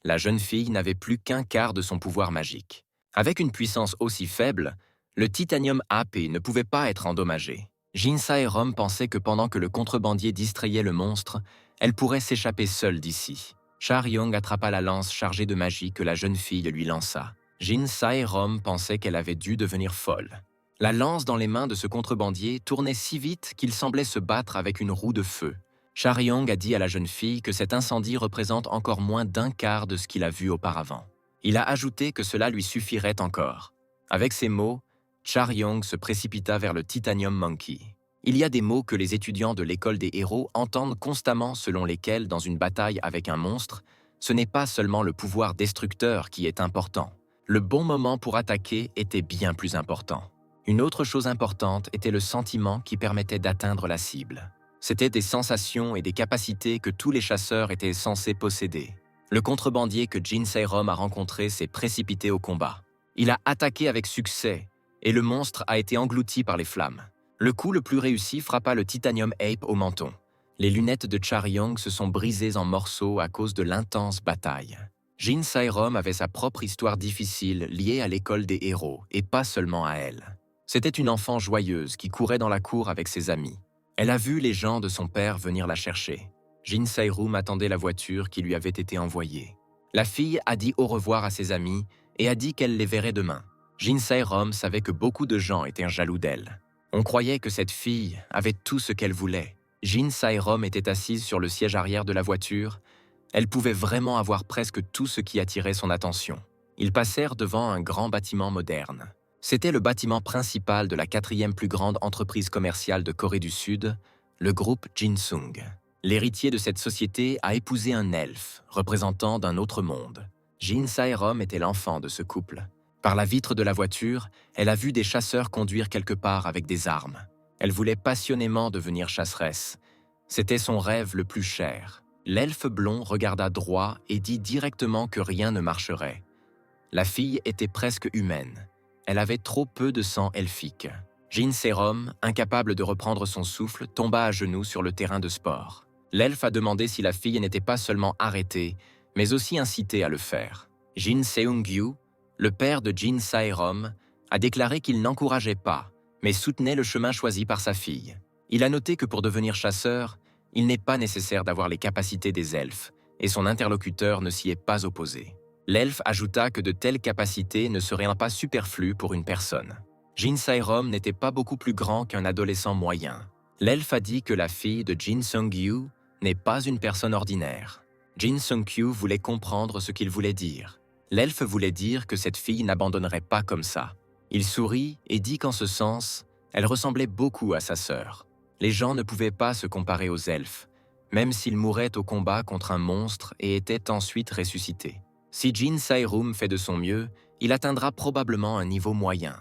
La jeune fille n'avait plus qu'un quart de son pouvoir magique. Avec une puissance aussi faible, le Titanium AP ne pouvait pas être endommagé. Jin Sae-rom pensait que pendant que le contrebandier distrayait le monstre, elle pourrait s'échapper seule d'ici. Charyong attrapa la lance chargée de magie que la jeune fille lui lança. Jin Sae-rom pensait qu'elle avait dû devenir folle. La lance dans les mains de ce contrebandier tournait si vite qu'il semblait se battre avec une roue de feu. Charyong a dit à la jeune fille que cet incendie représente encore moins d'un quart de ce qu'il a vu auparavant. Il a ajouté que cela lui suffirait encore. Avec ces mots, Charyong se précipita vers le Titanium Monkey. Il y a des mots que les étudiants de l'école des héros entendent constamment selon lesquels, dans une bataille avec un monstre, ce n'est pas seulement le pouvoir destructeur qui est important. Le bon moment pour attaquer était bien plus important. Une autre chose importante était le sentiment qui permettait d'atteindre la cible. C'étaient des sensations et des capacités que tous les chasseurs étaient censés posséder. Le contrebandier que Jin Sae-rom a rencontré s'est précipité au combat. Il a attaqué avec succès, et le monstre a été englouti par les flammes. Le coup le plus réussi frappa le Titanium Ape au menton. Les lunettes de Charyong se sont brisées en morceaux à cause de l'intense bataille. Jin Sae-rom avait sa propre histoire difficile liée à l'école des héros, et pas seulement à elle. C'était une enfant joyeuse qui courait dans la cour avec ses amis. Elle a vu les gens de son père venir la chercher. Jin Sae-rom attendait la voiture qui lui avait été envoyée. La fille a dit au revoir à ses amis et a dit qu'elle les verrait demain. Jin Sae-rom savait que beaucoup de gens étaient jaloux d'elle. On croyait que cette fille avait tout ce qu'elle voulait. Jin Sae-rom était assise sur le siège arrière de la voiture. Elle pouvait vraiment avoir presque tout ce qui attirait son attention. Ils passèrent devant un grand bâtiment moderne. C'était le bâtiment principal de la 4e plus grande entreprise commerciale de Corée du Sud, le groupe Jinsung. L'héritier de cette société a épousé un elfe, représentant d'un autre monde. Jin Sae-rom était l'enfant de ce couple. Par la vitre de la voiture, elle a vu des chasseurs conduire quelque part avec des armes. Elle voulait passionnément devenir chasseresse. C'était son rêve le plus cher. L'elfe blond regarda droit et dit directement que rien ne marcherait. La fille était presque humaine. Elle avait trop peu de sang elfique. Jin Sae-rom, incapable de reprendre son souffle, tomba à genoux sur le terrain de sport. L'elfe a demandé si la fille n'était pas seulement arrêtée, mais aussi incitée à le faire. Jin Seung-gyu, le père de Jin Sae-rom, a déclaré qu'il n'encourageait pas, mais soutenait le chemin choisi par sa fille. Il a noté que pour devenir chasseur, il n'est pas nécessaire d'avoir les capacités des elfes, et son interlocuteur ne s'y est pas opposé. L'elfe ajouta que de telles capacités ne seraient pas superflues pour une personne. Jin Sae-rom n'était pas beaucoup plus grand qu'un adolescent moyen. L'elfe a dit que la fille de Jin Seung-gyu n'est pas une personne ordinaire. Jin Seung-gyu voulait comprendre ce qu'il voulait dire. L'elfe voulait dire que cette fille n'abandonnerait pas comme ça. Il sourit et dit qu'en ce sens, elle ressemblait beaucoup à sa sœur. Les gens ne pouvaient pas se comparer aux elfes, même s'ils mouraient au combat contre un monstre et étaient ensuite ressuscités. Si Jin Sae-rom fait de son mieux, il atteindra probablement un niveau moyen.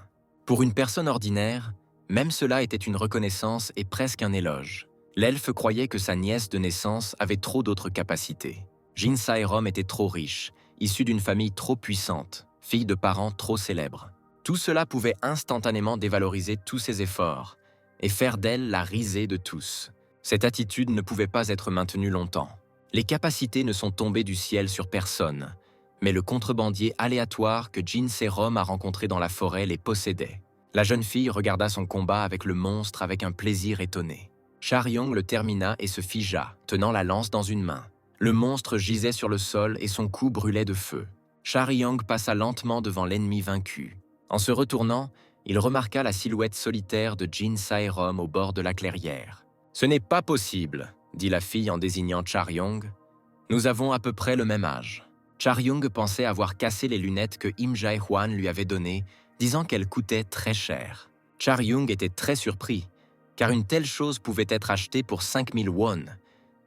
Pour une personne ordinaire, même cela était une reconnaissance et presque un éloge. L'elfe croyait que sa nièce de naissance avait trop d'autres capacités. Jin Sae-rom était trop riche, issu d'une famille trop puissante, fille de parents trop célèbres. Tout cela pouvait instantanément dévaloriser tous ses efforts et faire d'elle la risée de tous. Cette attitude ne pouvait pas être maintenue longtemps. Les capacités ne sont tombées du ciel sur personne, mais le contrebandier aléatoire que Jin Sae-rom a rencontré dans la forêt les possédait. La jeune fille regarda son combat avec le monstre avec un plaisir étonné. Charyong le termina et se figea, tenant la lance dans une main. Le monstre gisait sur le sol et son cou brûlait de feu. Charyong passa lentement devant l'ennemi vaincu. En se retournant, il remarqua la silhouette solitaire de Jin Sae-rom au bord de la clairière. « Ce n'est pas possible, » dit la fille en désignant Charyong. « Nous avons à peu près le même âge. » Charyong pensait avoir cassé les lunettes que Im Jae-hwan lui avait données, disant qu'elles coûtaient très cher. Charyong était très surpris, car une telle chose pouvait être achetée pour 5000 won.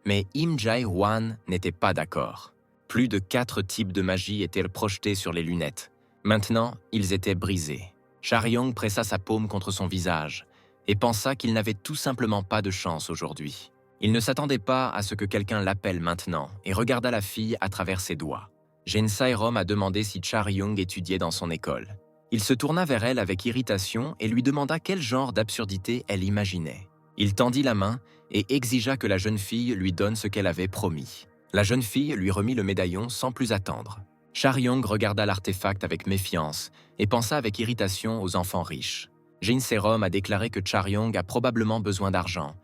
Mais Im Jae-hwan n'était pas d'accord. Plus de 4 types de magie étaient projetés sur les lunettes. Maintenant, ils étaient brisés. Charyong pressa sa paume contre son visage et pensa qu'il n'avait tout simplement pas de chance aujourd'hui. Il ne s'attendait pas à ce que quelqu'un l'appelle maintenant et regarda la fille à travers ses doigts. Jin Sae-rom a demandé si Charyong étudiait dans son école. Il se tourna vers elle avec irritation et lui demanda quel genre d'absurdité elle imaginait. Il tendit la main et exigea que la jeune fille lui donne ce qu'elle avait promis. La jeune fille lui remit le médaillon sans plus attendre. Charyong regarda l'artefact avec méfiance et pensa avec irritation aux enfants riches. Jin Sae-rom a déclaré que Charyong a probablement besoin d'argent,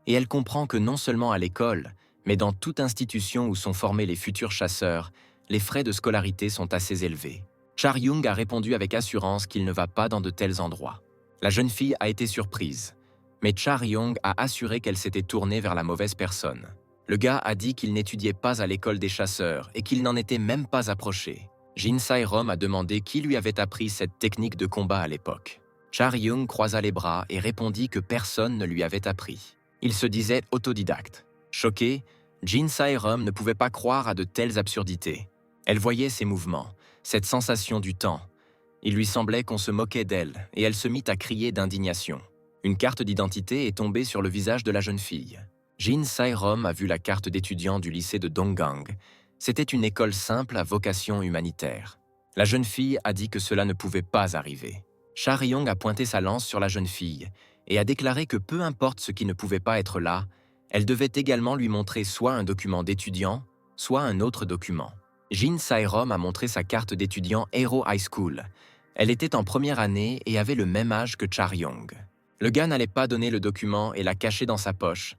et elle comprend que non seulement à l'école, mais dans toute institution où sont formés les futurs chasseurs, les frais de scolarité sont assez élevés. Charyong a répondu avec assurance qu'il ne va pas dans de tels endroits. La jeune fille a été surprise, mais Charyong a assuré qu'elle s'était tournée vers la mauvaise personne. Le gars a dit qu'il n'étudiait pas à l'école des chasseurs et qu'il n'en était même pas approché. Jin Sae-rom a demandé qui lui avait appris cette technique de combat à l'époque. Charyong croisa les bras et répondit que personne ne lui avait appris. Il se disait autodidacte. Choqué, Jin Sae-rom ne pouvait pas croire à de telles absurdités. Elle voyait ses mouvements, cette sensation du temps. Il lui semblait qu'on se moquait d'elle et elle se mit à crier d'indignation. Une carte d'identité est tombée sur le visage de la jeune fille. Jin Sae-rom a vu la carte d'étudiant du lycée de Donggang. C'était une école simple à vocation humanitaire. La jeune fille a dit que cela ne pouvait pas arriver. Charyong a pointé sa lance sur la jeune fille et a déclaré que peu importe ce qui ne pouvait pas être là, elle devait également lui montrer soit un document d'étudiant, soit un autre document. Jin Sae-rom a montré sa carte d'étudiant Hero High School. Elle était en première année et avait le même âge que Char-young. Le gars n'allait pas donner le document et l'a caché dans sa poche.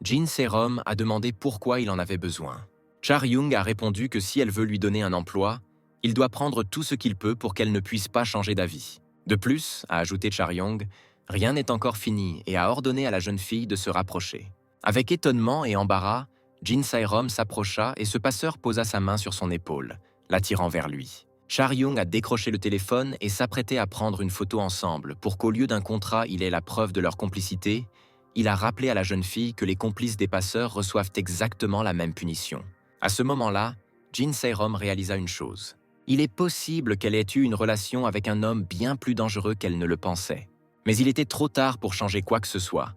Jin Sae-rom a demandé pourquoi il en avait besoin. Char-young a répondu que si elle veut lui donner un emploi, il doit prendre tout ce qu'il peut pour qu'elle ne puisse pas changer d'avis. De plus, a ajouté Char-young, rien n'est encore fini et a ordonné à la jeune fille de se rapprocher. Avec étonnement et embarras, Jin Sae-rom s'approcha et ce passeur posa sa main sur son épaule, l'attirant vers lui. Char-young a décroché le téléphone et s'apprêtait à prendre une photo ensemble pour qu'au lieu d'un contrat, il ait la preuve de leur complicité. Il a rappelé à la jeune fille que les complices des passeurs reçoivent exactement la même punition. À ce moment-là, Jin Sae-rom réalisa une chose. Il est possible qu'elle ait eu une relation avec un homme bien plus dangereux qu'elle ne le pensait. Mais il était trop tard pour changer quoi que ce soit.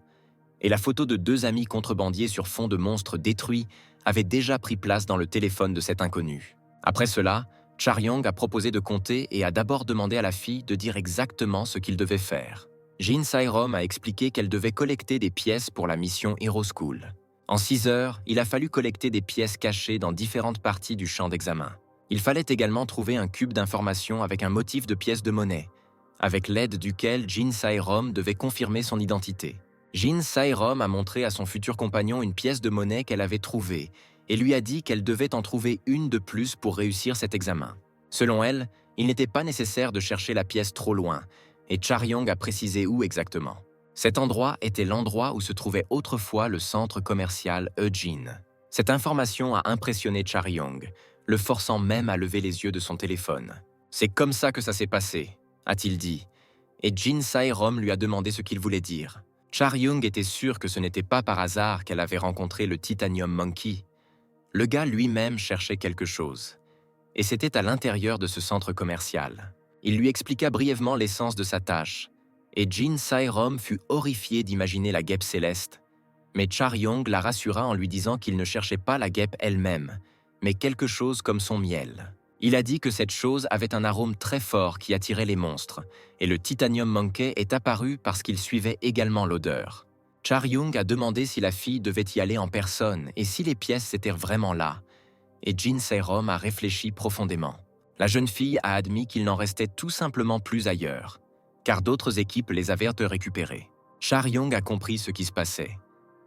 Et la photo de deux amis contrebandiers sur fond de monstres détruits avait déjà pris place dans le téléphone de cet inconnu. Après cela, Char-young a proposé de compter et a d'abord demandé à la fille de dire exactement ce qu'il devait faire. Jin Sae-rom a expliqué qu'elle devait collecter des pièces pour la mission Hero School. En 6 heures, il a fallu collecter des pièces cachées dans différentes parties du champ d'examen. Il fallait également trouver un cube d'information avec un motif de pièce de monnaie, avec l'aide duquel Jin Sae-rom devait confirmer son identité. Jin Sae-rom a montré à son futur compagnon une pièce de monnaie qu'elle avait trouvée et lui a dit qu'elle devait en trouver une de plus pour réussir cet examen. Selon elle, il n'était pas nécessaire de chercher la pièce trop loin, et Char-young a précisé où exactement. Cet endroit était l'endroit où se trouvait autrefois le centre commercial Eugene. Cette information a impressionné Char-young, le forçant même à lever les yeux de son téléphone. « C'est comme ça que ça s'est passé », a-t-il dit, et Jin Sae-rom lui a demandé ce qu'il voulait dire. Char-young était sûr que ce n'était pas par hasard qu'elle avait rencontré le Titanium Monkey. Le gars lui-même cherchait quelque chose, et c'était à l'intérieur de ce centre commercial. Il lui expliqua brièvement l'essence de sa tâche, et Jin Sae-rom fut horrifié d'imaginer la guêpe céleste. Mais Char-young la rassura en lui disant qu'il ne cherchait pas la guêpe elle-même, mais quelque chose comme son miel. Il a dit que cette chose avait un arôme très fort qui attirait les monstres, et le Titanium Monkey est apparu parce qu'il suivait également l'odeur. Char-young a demandé si la fille devait y aller en personne et si les pièces étaient vraiment là, et Jin Sae-rom a réfléchi profondément. La jeune fille a admis qu'il n'en restait tout simplement plus ailleurs, car d'autres équipes les avaient récupérées. Char-young a compris ce qui se passait.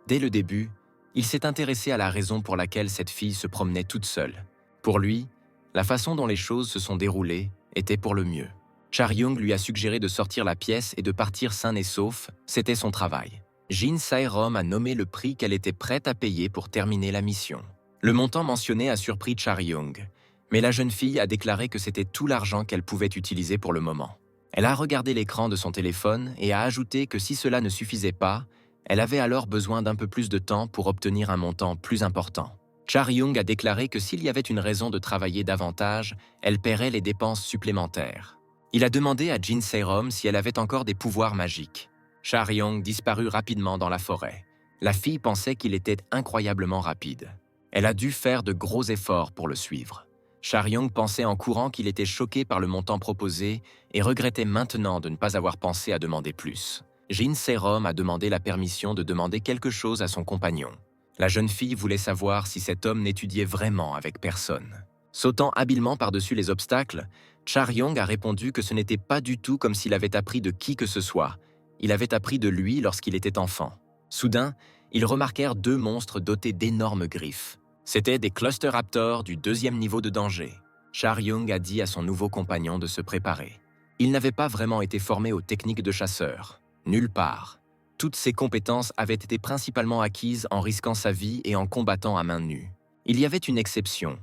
Dès le début, il s'est intéressé à la raison pour laquelle cette fille se promenait toute seule. Pour lui, la façon dont les choses se sont déroulées était pour le mieux. Char-young lui a suggéré de sortir la pièce et de partir sain et sauf, c'était son travail. Jin Sae-rom a nommé le prix qu'elle était prête à payer pour terminer la mission. Le montant mentionné a surpris Char-young, mais la jeune fille a déclaré que c'était tout l'argent qu'elle pouvait utiliser pour le moment. Elle a regardé l'écran de son téléphone et a ajouté que si cela ne suffisait pas, elle avait alors besoin d'un peu plus de temps pour obtenir un montant plus important. Char-young a déclaré que s'il y avait une raison de travailler davantage, elle paierait les dépenses supplémentaires. Il a demandé à Jin Sae-rom si elle avait encore des pouvoirs magiques. Char-young disparut rapidement dans la forêt. La fille pensait qu'il était incroyablement rapide. Elle a dû faire de gros efforts pour le suivre. Char-young pensait en courant qu'il était choqué par le montant proposé et regrettait maintenant de ne pas avoir pensé à demander plus. Jin Sae-rom a demandé la permission de demander quelque chose à son compagnon. La jeune fille voulait savoir si cet homme n'étudiait vraiment avec personne. Sautant habilement par-dessus les obstacles, Char-young a répondu que ce n'était pas du tout comme s'il avait appris de qui que ce soit. Il avait appris de lui lorsqu'il était enfant. Soudain, ils remarquèrent deux monstres dotés d'énormes griffes. C'étaient des cluster-raptors du 2e niveau de danger. Char-young a dit à son nouveau compagnon de se préparer. Il n'avait pas vraiment été formé aux techniques de chasseur. Nulle part. Toutes ses compétences avaient été principalement acquises en risquant sa vie et en combattant à main nue. Il y avait une exception.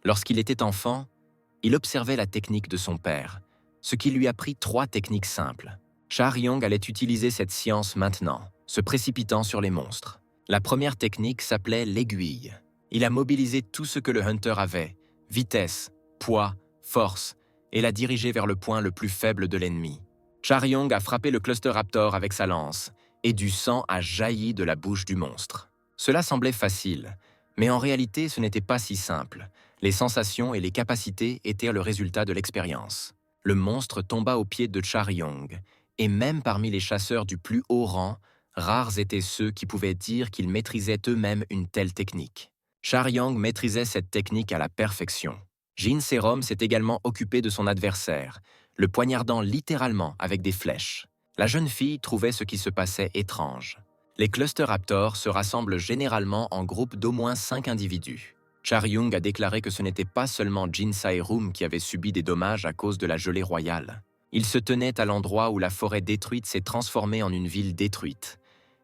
Lorsqu'il était enfant, il observait la technique de son père, ce qui lui a appris 3 techniques simples. Char-young allait utiliser cette science maintenant, se précipitant sur les monstres. La première technique s'appelait l'aiguille. Il a mobilisé tout ce que le hunter avait, vitesse, poids, force, et l'a dirigé vers le point le plus faible de l'ennemi. Char-young a frappé le cluster raptor avec sa lance, et du sang a jailli de la bouche du monstre. Cela semblait facile, mais en réalité ce n'était pas si simple. Les sensations et les capacités étaient le résultat de l'expérience. Le monstre tomba aux pieds de Char-young, et même parmi les chasseurs du plus haut rang, rares étaient ceux qui pouvaient dire qu'ils maîtrisaient eux-mêmes une telle technique. Char-young maîtrisait cette technique à la perfection. Jin Serom s'est également occupé de son adversaire, le poignardant littéralement avec des flèches. La jeune fille trouvait ce qui se passait étrange. Les cluster raptors se rassemblent généralement en groupes d'au moins 5 individus. Charyung a déclaré que ce n'était pas seulement Jin Sae-rum qui avait subi des dommages à cause de la gelée royale. Il se tenait à l'endroit où la forêt détruite s'est transformée en une ville détruite.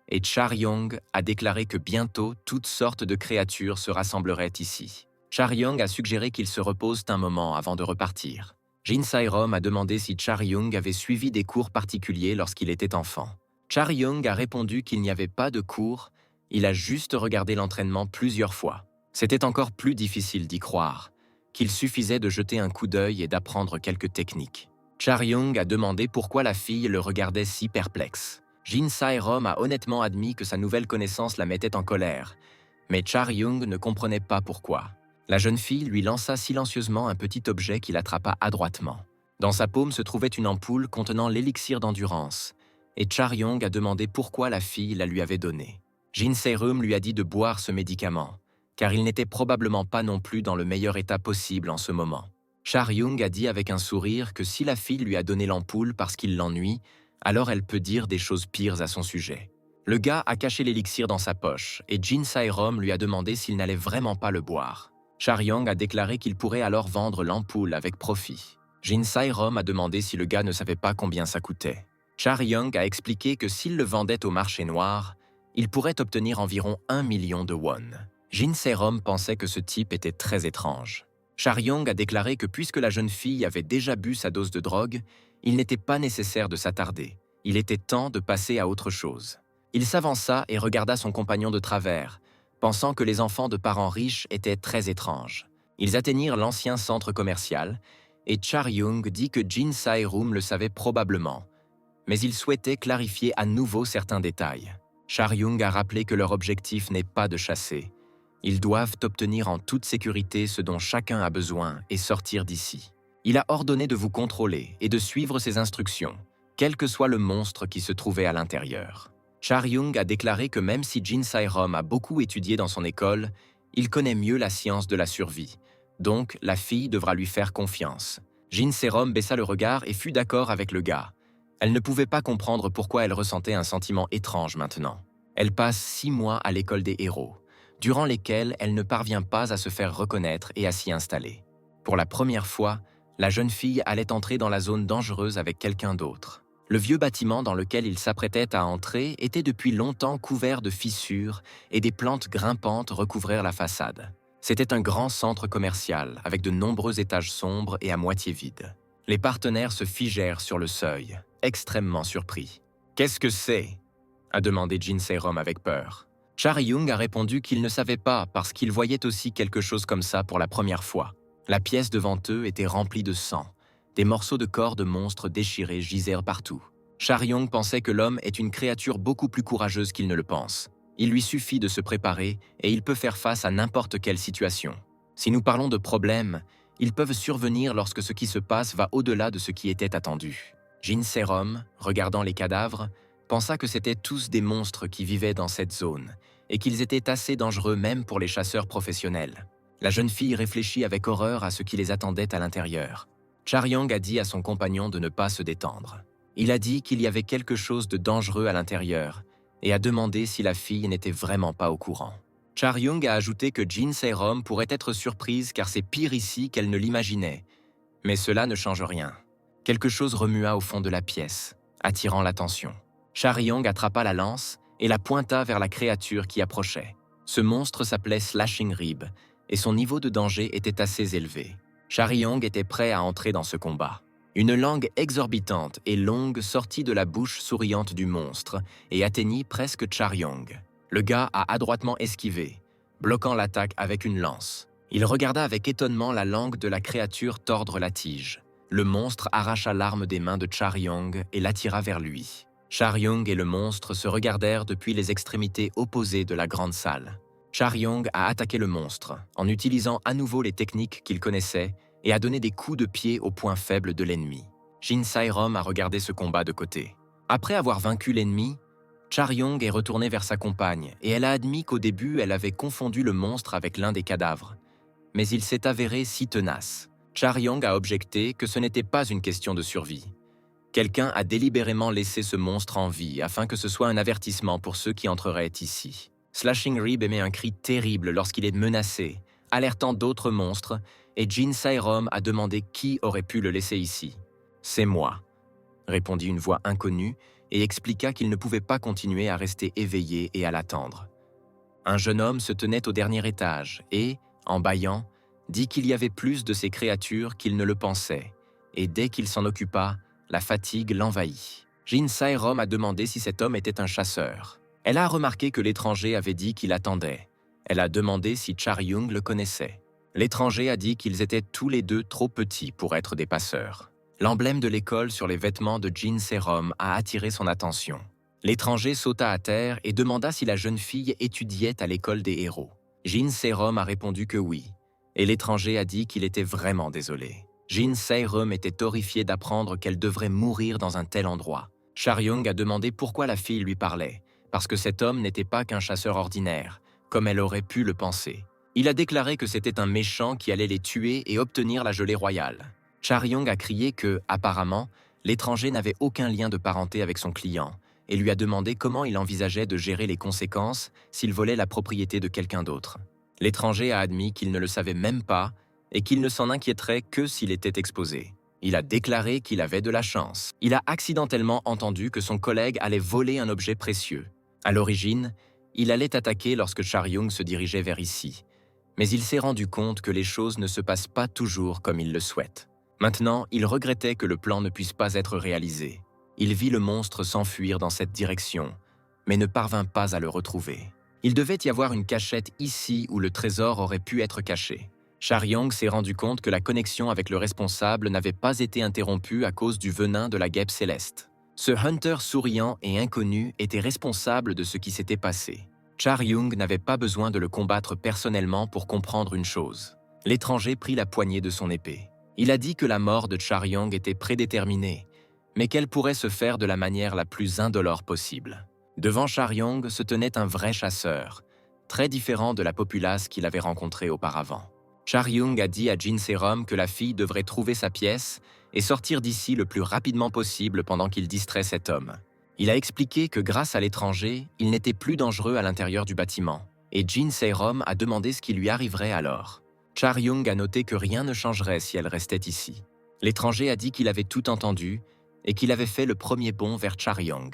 Et Charyung a déclaré que bientôt toutes sortes de créatures se rassembleraient ici. Charyung a suggéré qu'ils se reposent un moment avant de repartir. Jin Sae-rum a demandé si Charyung avait suivi des cours particuliers lorsqu'il était enfant. Charyung a répondu qu'il n'y avait pas de cours, il a juste regardé l'entraînement plusieurs fois. C'était encore plus difficile d'y croire, qu'il suffisait de jeter un coup d'œil et d'apprendre quelques techniques. Charyung a demandé pourquoi la fille le regardait si perplexe. Jin Sae-rum a honnêtement admis que sa nouvelle connaissance la mettait en colère, mais Charyung ne comprenait pas pourquoi. La jeune fille lui lança silencieusement un petit objet qu'il attrapa adroitement. Dans sa paume se trouvait une ampoule contenant l'élixir d'endurance, et Charyung a demandé pourquoi la fille la lui avait donnée. Jin Sae-rum lui a dit de boire ce médicament, car il n'était probablement pas non plus dans le meilleur état possible en ce moment. Charyung a dit avec un sourire que si la fille lui a donné l'ampoule parce qu'il l'ennuie, alors elle peut dire des choses pires à son sujet. Le gars a caché l'élixir dans sa poche, et Jin Sae-rum lui a demandé s'il n'allait vraiment pas le boire. Charyung a déclaré qu'il pourrait alors vendre l'ampoule avec profit. Jin Sae-rum a demandé si le gars ne savait pas combien ça coûtait. Charyung a expliqué que s'il le vendait au marché noir, il pourrait obtenir environ 1 million de won. Jin Sae-rum pensait que ce type était très étrange. Charyung a déclaré que puisque la jeune fille avait déjà bu sa dose de drogue, il n'était pas nécessaire de s'attarder. Il était temps de passer à autre chose. Il s'avança et regarda son compagnon de travers, pensant que les enfants de parents riches étaient très étranges. Ils atteignirent l'ancien centre commercial, et Charyung dit que Jin Sae-rum le savait probablement, mais il souhaitait clarifier à nouveau certains détails. Charyung a rappelé que leur objectif n'est pas de chasser. Ils doivent obtenir en toute sécurité ce dont chacun a besoin et sortir d'ici. Il a ordonné de vous contrôler et de suivre ses instructions, quel que soit le monstre qui se trouvait à l'intérieur. Charyung a déclaré que même si Jin Sae-rum a beaucoup étudié dans son école, il connaît mieux la science de la survie. Donc, la fille devra lui faire confiance. Jin Sae-rum baissa le regard et fut d'accord avec le gars. Elle ne pouvait pas comprendre pourquoi elle ressentait un sentiment étrange maintenant. Elle passe 6 mois à l'école des héros, durant lesquels elle ne parvient pas à se faire reconnaître et à s'y installer. Pour la première fois, la jeune fille allait entrer dans la zone dangereuse avec quelqu'un d'autre. Le vieux bâtiment dans lequel il s'apprêtait à entrer était depuis longtemps couvert de fissures et des plantes grimpantes recouvrirent la façade. C'était un grand centre commercial avec de nombreux étages sombres et à moitié vides. Les partenaires se figèrent sur le seuil, extrêmement surpris. « Qu'est-ce que c'est » a demandé Jin Sae-rum avec peur. Charyung a répondu qu'il ne savait pas parce qu'il voyait aussi quelque chose comme ça pour la première fois. La pièce devant eux était remplie de sang. Des morceaux de corps de monstres déchirés gisèrent partout. Charyung pensait que l'homme est une créature beaucoup plus courageuse qu'il ne le pense. Il lui suffit de se préparer et il peut faire face à n'importe quelle situation. Si nous parlons de problèmes, ils peuvent survenir lorsque ce qui se passe va au-delà de ce qui était attendu. Jin Sae-rum, regardant les cadavres, pensa que c'étaient tous des monstres qui vivaient dans cette zone et qu'ils étaient assez dangereux même pour les chasseurs professionnels. La jeune fille réfléchit avec horreur à ce qui les attendait à l'intérieur. Charyung a dit à son compagnon de ne pas se détendre. Il a dit qu'il y avait quelque chose de dangereux à l'intérieur et a demandé si la fille n'était vraiment pas au courant. Charyung a ajouté que Jin Sae-rum pourrait être surprise car c'est pire ici qu'elle ne l'imaginait. Mais cela ne change rien. Quelque chose remua au fond de la pièce, attirant l'attention. Charyung attrapa la lance et la pointa vers la créature qui approchait. Ce monstre s'appelait Slashing Rib et son niveau de danger était assez élevé. Charyung était prêt à entrer dans ce combat. Une langue exorbitante et longue sortit de la bouche souriante du monstre et atteignit presque Charyung. Le gars a adroitement esquivé, bloquant l'attaque avec une lance. Il regarda avec étonnement la langue de la créature tordre la tige. Le monstre arracha l'arme des mains de Charyung et l'attira vers lui. Charyung et le monstre se regardèrent depuis les extrémités opposées de la grande salle. Charyung a attaqué le monstre en utilisant à nouveau les techniques qu'il connaissait et a donné des coups de pied aux points faibles de l'ennemi. Jin Sae-rum a regardé ce combat de côté. Après avoir vaincu l'ennemi, Charyung est retournée vers sa compagne et elle a admis qu'au début, elle avait confondu le monstre avec l'un des cadavres. mais il s'est avéré si tenace. Charyong a objecté que ce n'était pas une question de survie. Quelqu'un a délibérément laissé ce monstre en vie afin que ce soit un avertissement pour ceux qui entreraient ici. Slashing Rib émet un cri terrible lorsqu'il est menacé, alertant d'autres monstres, et Jin Sae-rom a demandé qui aurait pu le laisser ici. « C'est moi », répondit une voix inconnue et expliqua qu'il ne pouvait pas continuer à rester éveillé et à l'attendre. Un jeune homme se tenait au dernier étage et, en bâillant, dit qu'il y avait plus de ces créatures qu'il ne le pensait, et dès qu'il s'en occupa, la fatigue l'envahit. Jin Sae-rom a demandé si cet homme était un chasseur. Elle a remarqué que l'étranger avait dit qu'il attendait. Elle a demandé si Charyong le connaissait. L'étranger a dit qu'ils étaient tous les deux trop petits pour être des passeurs. L'emblème de l'école sur les vêtements de Jin Sae-rom a attiré son attention. L'étranger sauta à terre et demanda si la jeune fille étudiait à l'école des héros. Jin Sae-rom a répondu que oui, et l'étranger a dit qu'il était vraiment désolé. Jin Sae-rom était horrifié d'apprendre qu'elle devrait mourir dans un tel endroit. Charyong a demandé pourquoi la fille lui parlait, parce que cet homme n'était pas qu'un chasseur ordinaire, comme elle aurait pu le penser. Il a déclaré que c'était un méchant qui allait les tuer et obtenir la gelée royale. Charyong a crié que, apparemment, l'étranger n'avait aucun lien de parenté avec son client et lui a demandé comment il envisageait de gérer les conséquences s'il volait la propriété de quelqu'un d'autre. L'étranger a admis qu'il ne le savait même pas et qu'il ne s'en inquiéterait que s'il était exposé. Il a déclaré qu'il avait de la chance. Il a accidentellement entendu que son collègue allait voler un objet précieux. À l'origine, il allait attaquer lorsque Charyong se dirigeait vers ici, mais il s'est rendu compte que les choses ne se passent pas toujours comme il le souhaite. Maintenant, il regrettait que le plan ne puisse pas être réalisé. Il vit le monstre s'enfuir dans cette direction, mais ne parvint pas à le retrouver. Il devait y avoir une cachette ici où le trésor aurait pu être caché. Charyong s'est rendu compte que la connexion avec le responsable n'avait pas été interrompue à cause du venin de la guêpe céleste. Ce hunter souriant et inconnu était responsable de ce qui s'était passé. Charyong n'avait pas besoin de le combattre personnellement pour comprendre une chose. L'étranger prit la poignée de son épée. Il a dit que la mort de Charyong était prédéterminée, mais qu'elle pourrait se faire de la manière la plus indolore possible. Devant Charyong se tenait un vrai chasseur, très différent de la populace qu'il avait rencontrée auparavant. Charyong a dit à Jin Sae-rom que la fille devrait trouver sa pièce et sortir d'ici le plus rapidement possible pendant qu'il distrait cet homme. Il a expliqué que grâce à l'étranger, il n'était plus dangereux à l'intérieur du bâtiment, et Jin Sae-rom a demandé ce qui lui arriverait alors. Charyong a noté que rien ne changerait si elle restait ici. L'étranger a dit qu'il avait tout entendu et qu'il avait fait le premier bond vers Charyong.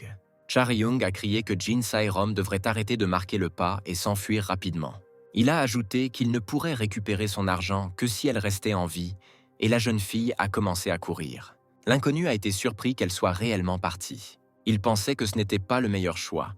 Charyong a crié que Jin Sae-rom devrait arrêter de marquer le pas et s'enfuir rapidement. Il a ajouté qu'il ne pourrait récupérer son argent que si elle restait en vie, et la jeune fille a commencé à courir. L'inconnu a été surpris qu'elle soit réellement partie. Il pensait que ce n'était pas le meilleur choix.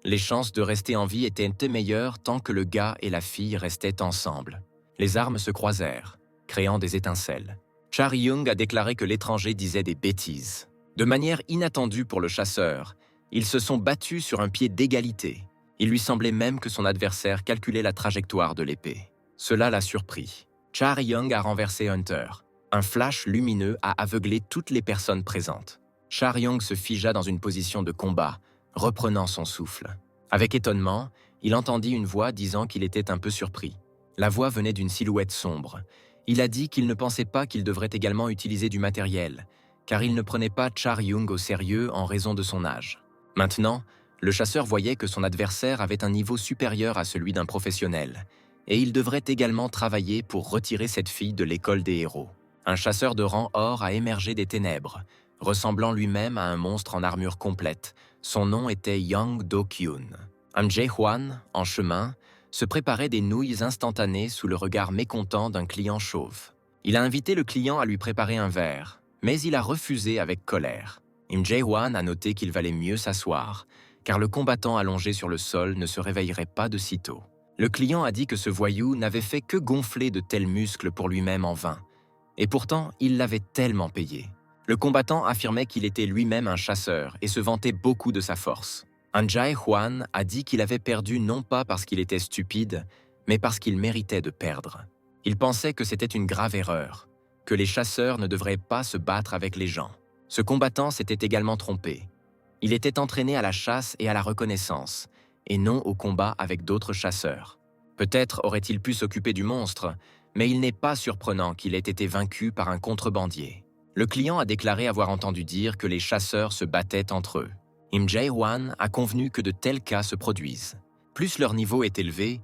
Les chances de rester en vie étaient meilleures tant que le gars et la fille restaient ensemble. Les armes se croisèrent, créant des étincelles. Charyong a déclaré que l'étranger disait des bêtises. De manière inattendue pour le chasseur, ils se sont battus sur un pied d'égalité. Il lui semblait même que son adversaire calculait la trajectoire de l'épée. Cela l'a surpris. Charyong a renversé Hunter. Un flash lumineux a aveuglé toutes les personnes présentes. Charyong se figea dans une position de combat, reprenant son souffle. Avec étonnement, il entendit une voix disant qu'il était un peu surpris. La voix venait d'une silhouette sombre. Il a dit qu'il ne pensait pas qu'il devrait également utiliser du matériel, car il ne prenait pas Charyong au sérieux en raison de son âge. Maintenant, le chasseur voyait que son adversaire avait un niveau supérieur à celui d'un professionnel, et il devrait également travailler pour retirer cette fille de l'école des héros. Un chasseur de rang or a émergé des ténèbres, ressemblant lui-même à un monstre en armure complète. Son nom était Yang Do-kyun. Jae-hwan, en chemin, se préparait des nouilles instantanées sous le regard mécontent d'un client chauve. Il a invité le client à lui préparer un verre, mais il a refusé avec colère. Jae-hwan a noté qu'il valait mieux s'asseoir, car le combattant allongé sur le sol ne se réveillerait pas de sitôt. Le client a dit que ce voyou n'avait fait que gonfler de tels muscles pour lui-même en vain, et pourtant il l'avait tellement payé. Le combattant affirmait qu'il était lui-même un chasseur et se vantait beaucoup de sa force. Jae-hwan a dit qu'il avait perdu non pas parce qu'il était stupide, mais parce qu'il méritait de perdre. Il pensait que c'était une grave erreur, que les chasseurs ne devraient pas se battre avec les gens. Ce combattant s'était également trompé. Il était entraîné à la chasse et à la reconnaissance, et non au combat avec d'autres chasseurs. Peut-être aurait-il pu s'occuper du monstre, mais il n'est pas surprenant qu'il ait été vaincu par un contrebandier. Le client a déclaré avoir entendu dire que les chasseurs se battaient entre eux. Im Jae-hwan a convenu que de tels cas se produisent. Plus leur niveau est élevé,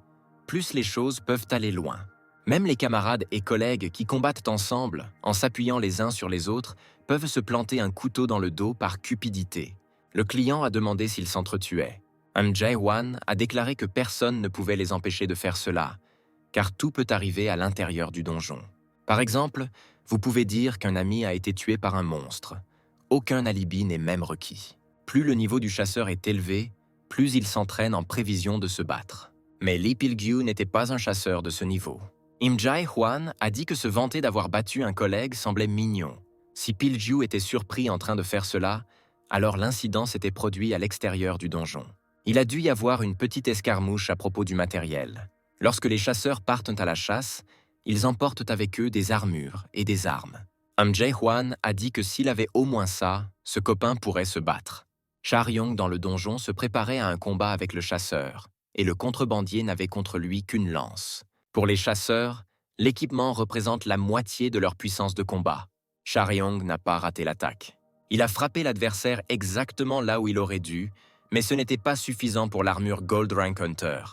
plus les choses peuvent aller loin. Même les camarades et collègues qui combattent ensemble, en s'appuyant les uns sur les autres, peuvent se planter un couteau dans le dos par cupidité. Le client a demandé s'ils s'entretuaient. Im Jae-hwan a déclaré que personne ne pouvait les empêcher de faire cela, car tout peut arriver à l'intérieur du donjon. Par exemple, vous pouvez dire qu'un ami a été tué par un monstre. Aucun alibi n'est même requis. Plus le niveau du chasseur est élevé, plus il s'entraîne en prévision de se battre. Mais Lee Pil-gyu n'était pas un chasseur de ce niveau. Im Jae-hwan a dit que se vanter d'avoir battu un collègue semblait mignon. Si Pil-gyu était surpris en train de faire cela, alors l'incident s'était produit à l'extérieur du donjon. Il a dû y avoir une petite escarmouche à propos du matériel. Lorsque les chasseurs partent à la chasse, ils emportent avec eux des armures et des armes. Im Jae-hwan a dit que s'il avait au moins ça, ce copain pourrait se battre. Char-yong dans le donjon se préparait à un combat avec le chasseur, et le contrebandier n'avait contre lui qu'une lance. Pour les chasseurs, l'équipement représente la moitié de leur puissance de combat. Char-yong n'a pas raté l'attaque. Il a frappé l'adversaire exactement là où il aurait dû, mais ce n'était pas suffisant pour l'armure Gold Rank Hunter.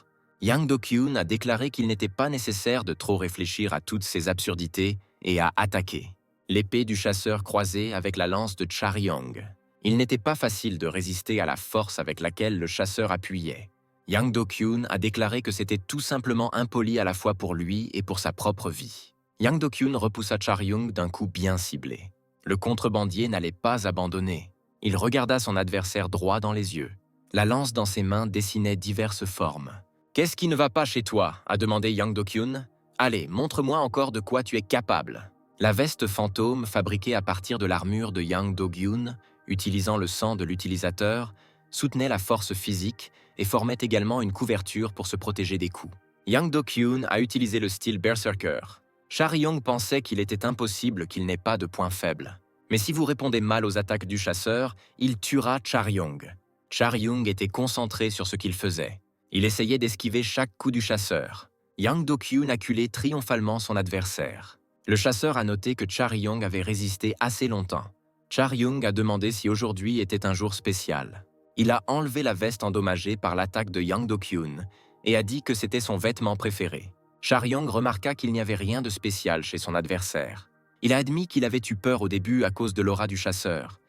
Yang Do-kyun a déclaré qu'il n'était pas nécessaire de trop réfléchir à toutes ces absurdités et a attaqué. L'épée du chasseur croisée avec la lance de Char-yong. Il n'était pas facile de résister à la force avec laquelle le chasseur appuyait. Yang Do-kyun a déclaré que c'était tout simplement impoli à la fois pour lui et pour sa propre vie. Yang Do-kyun repoussa Char-yong d'un coup bien ciblé. Le contrebandier n'allait pas abandonner. Il regarda son adversaire droit dans les yeux. La lance dans ses mains dessinait diverses formes. « Qu'est-ce qui ne va pas chez toi ?» a demandé Yang Do-kyun. « Allez, montre-moi encore de quoi tu es capable. » La veste fantôme, fabriquée à partir de l'armure de Yang Do-kyun, utilisant le sang de l'utilisateur, soutenait la force physique et formait également une couverture pour se protéger des coups. Yang Do-kyun a utilisé le style Berserker. Char-yong pensait qu'il était impossible qu'il n'ait pas de point faible. Mais si vous répondez mal aux attaques du chasseur, il tuera Char-yong. Char-yong était concentré sur ce qu'il faisait. Il essayait d'esquiver chaque coup du chasseur. Yang Do-kyun acculait triomphalement son adversaire. Le chasseur a noté que Char-yong avait résisté assez longtemps. Char-yong a demandé si aujourd'hui était un jour spécial. Il a enlevé la veste endommagée par l'attaque de Yang Do-kyun et a dit que c'était son vêtement préféré. Char-yong remarqua qu'il n'y avait rien de spécial chez son adversaire. Il a admis qu'il avait eu peur au début à cause de l'aura du chasseur,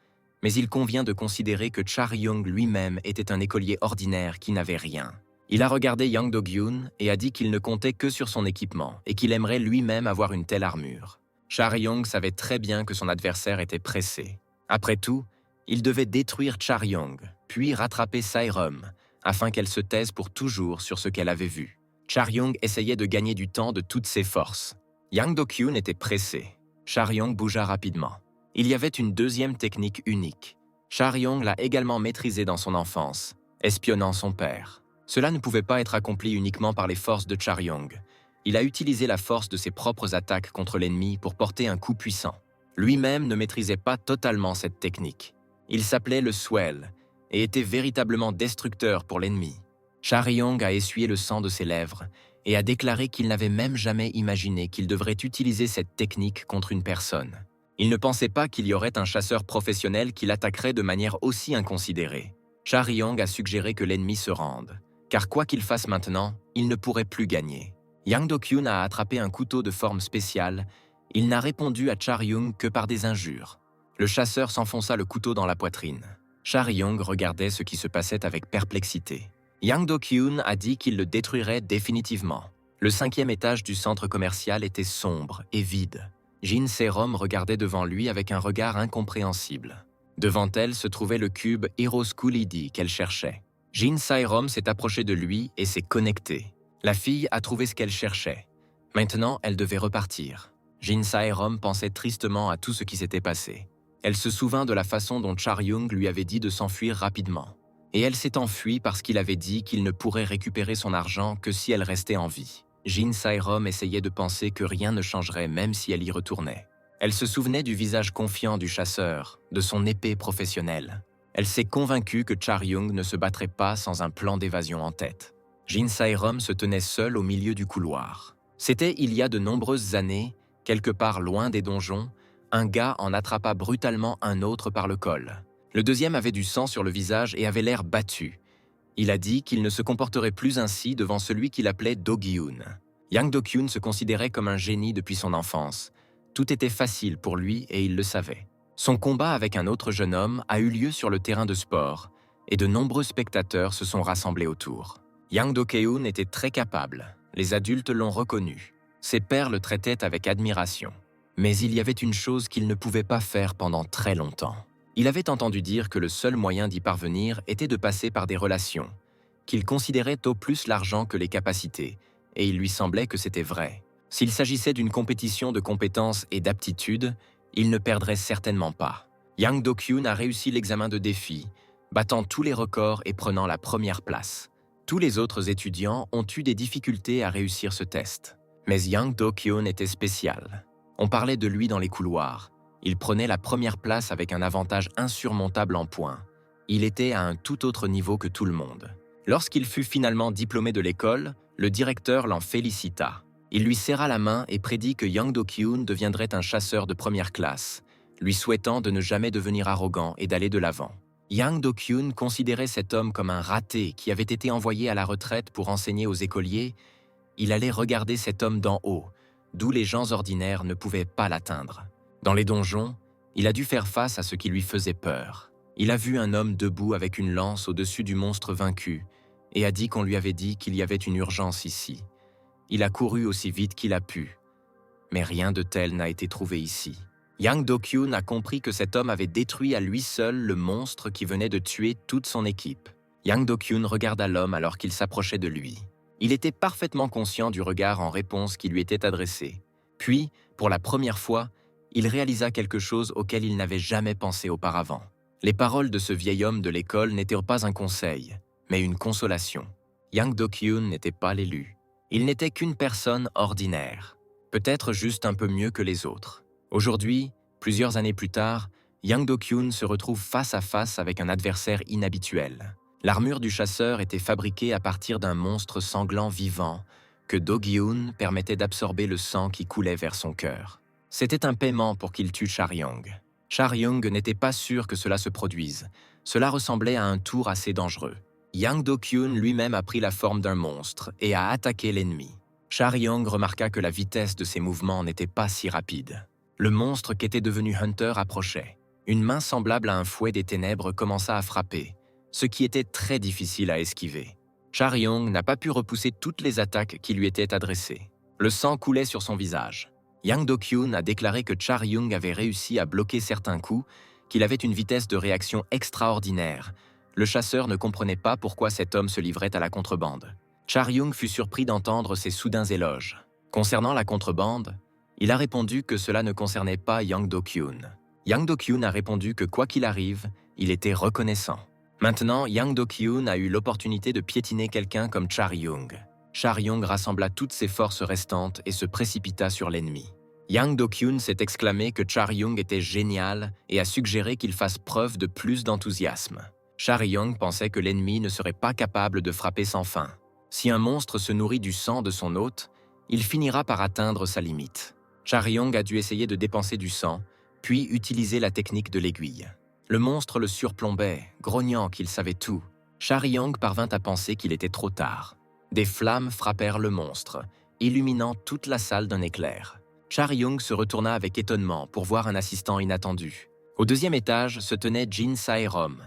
mais il convient de considérer que Char-yong lui-même était un écolier ordinaire qui n'avait rien. Il a regardé Yang Do-kyun et a dit qu'il ne comptait que sur son équipement et qu'il aimerait lui-même avoir une telle armure. Char-yong savait très bien que son adversaire était pressé. Après tout, il devait détruire Char-yong, puis rattraper Sae-rom, afin qu'elle se taise pour toujours sur ce qu'elle avait vu. Char-yong essayait de gagner du temps de toutes ses forces. Yang Do-kyun était pressé. Char-yong bougea rapidement. Il y avait une deuxième technique unique. Char-yong l'a également maîtrisée dans son enfance, espionnant son père. Cela ne pouvait pas être accompli uniquement par les forces de Char-yong. Il a utilisé la force de ses propres attaques contre l'ennemi pour porter un coup puissant. Lui-même ne maîtrisait pas totalement cette technique. Il s'appelait le Swell et était véritablement destructeur pour l'ennemi. Char-yong a essuyé le sang de ses lèvres et a déclaré qu'il n'avait même jamais imaginé qu'il devrait utiliser cette technique contre une personne. Il ne pensait pas qu'il y aurait un chasseur professionnel qui l'attaquerait de manière aussi inconsidérée. Char-yong a suggéré que l'ennemi se rende, car quoi qu'il fasse maintenant, il ne pourrait plus gagner. Yang Do-kyun a attrapé un couteau de forme spéciale. Il n'a répondu à Char-yong que par des injures. Le chasseur s'enfonça le couteau dans la poitrine. Char-yong regardait ce qui se passait avec perplexité. Yang Do-kyun a dit qu'il le détruirait définitivement. Le 5e étage du centre commercial était sombre et vide. Jin Se-rom regardait devant lui avec un regard incompréhensible. Devant elle se trouvait le cube Heroes Coolidee qu'elle cherchait. Jin Se-rom s'est approché de lui et s'est connecté. La fille a trouvé ce qu'elle cherchait. Maintenant, elle devait repartir. Jin Se-rom pensait tristement à tout ce qui s'était passé. Elle se souvint de la façon dont Char-yong lui avait dit de s'enfuir rapidement. Et elle s'est enfuie parce qu'il avait dit qu'il ne pourrait récupérer son argent que si elle restait en vie. Jin Se-rom essayait de penser que rien ne changerait même si elle y retournait. Elle se souvenait du visage confiant du chasseur, de son épée professionnelle. Elle s'est convaincue que Char-yong ne se battrait pas sans un plan d'évasion en tête. Jin Sae-rom se tenait seul au milieu du couloir. C'était il y a de nombreuses années, quelque part loin des donjons, un gars en attrapa brutalement un autre par le col. Le deuxième avait du sang sur le visage et avait l'air battu. Il a dit qu'il ne se comporterait plus ainsi devant celui qu'il appelait Do-gyun. Yang Do-kyun se considérait comme un génie depuis son enfance. Tout était facile pour lui et il le savait. Son combat avec un autre jeune homme a eu lieu sur le terrain de sport et de nombreux spectateurs se sont rassemblés autour. Yang Do-kyun était très capable, les adultes l'ont reconnu. Ses pairs le traitaient avec admiration. Mais il y avait une chose qu'il ne pouvait pas faire pendant très longtemps. Il avait entendu dire que le seul moyen d'y parvenir était de passer par des relations, qu'il considérait au plus l'argent que les capacités, et il lui semblait que c'était vrai. S'il s'agissait d'une compétition de compétences et d'aptitudes, il ne perdrait certainement pas. Yang Do-kyun a réussi l'examen de défi, battant tous les records et prenant la première place. Tous les autres étudiants ont eu des difficultés à réussir ce test. Mais Yang Do-kyun était spécial. On parlait de lui dans les couloirs. Il prenait la première place avec un avantage insurmontable en points. Il était à un tout autre niveau que tout le monde. Lorsqu'il fut finalement diplômé de l'école, le directeur l'en félicita. Il lui serra la main et prédit que Yang Do-kyun deviendrait un chasseur de première classe, lui souhaitant de ne jamais devenir arrogant et d'aller de l'avant. Yang Do-kyun considérait cet homme comme un raté qui avait été envoyé à la retraite pour enseigner aux écoliers. Il allait regarder cet homme d'en haut, d'où les gens ordinaires ne pouvaient pas l'atteindre. Dans les donjons, il a dû faire face à ce qui lui faisait peur. Il a vu un homme debout avec une lance au-dessus du monstre vaincu et a dit qu'on lui avait dit qu'il y avait une urgence ici. Il a couru aussi vite qu'il a pu, mais rien de tel n'a été trouvé ici. Yang Do-kyun a compris que cet homme avait détruit à lui seul le monstre qui venait de tuer toute son équipe. Yang Do-kyun regarda l'homme alors qu'il s'approchait de lui. Il était parfaitement conscient du regard en réponse qui lui était adressé. Puis, pour la première fois, il réalisa quelque chose auquel il n'avait jamais pensé auparavant. Les paroles de ce vieil homme de l'école n'étaient pas un conseil, mais une consolation. Yang Do-kyun n'était pas l'élu. Il n'était qu'une personne ordinaire, peut-être juste un peu mieux que les autres. Aujourd'hui, plusieurs années plus tard, Yang Do-kyun se retrouve face à face avec un adversaire inhabituel. L'armure du chasseur était fabriquée à partir d'un monstre sanglant vivant que Do-gyun permettait d'absorber le sang qui coulait vers son cœur. C'était un paiement pour qu'il tue Charyong. Charyong n'était pas sûr que cela se produise. Cela ressemblait à un tour assez dangereux. Yang Do-kyun lui-même a pris la forme d'un monstre et a attaqué l'ennemi. Charyong remarqua que la vitesse de ses mouvements n'était pas si rapide. Le monstre qu'était devenu Hunter approchait. Une main semblable à un fouet des ténèbres commença à frapper, ce qui était très difficile à esquiver. Charyong n'a pas pu repousser toutes les attaques qui lui étaient adressées. Le sang coulait sur son visage. Yang Do-kyun a déclaré que Charyong avait réussi à bloquer certains coups, qu'il avait une vitesse de réaction extraordinaire. Le chasseur ne comprenait pas pourquoi cet homme se livrait à la contrebande. Charyong fut surpris d'entendre ces soudains éloges. Concernant la contrebande, il a répondu que cela ne concernait pas Yang Do-kyun. Yang Do-kyun a répondu que quoi qu'il arrive, il était reconnaissant. Maintenant, Yang Do-kyun a eu l'opportunité de piétiner quelqu'un comme Charyong. Charyong rassembla toutes ses forces restantes et se précipita sur l'ennemi. Yang Do-kyun s'est exclamé que Charyong était génial et a suggéré qu'il fasse preuve de plus d'enthousiasme. Charyong pensait que l'ennemi ne serait pas capable de frapper sans fin. Si un monstre se nourrit du sang de son hôte, il finira par atteindre sa limite. Charyong a dû essayer de dépenser du sang, puis utiliser la technique de l'aiguille. Le monstre le surplombait, grognant qu'il savait tout. Charyong parvint à penser qu'il était trop tard. Des flammes frappèrent le monstre, illuminant toute la salle d'un éclair. Charyong se retourna avec étonnement pour voir un assistant inattendu. Au deuxième étage se tenait Jin Sae-rom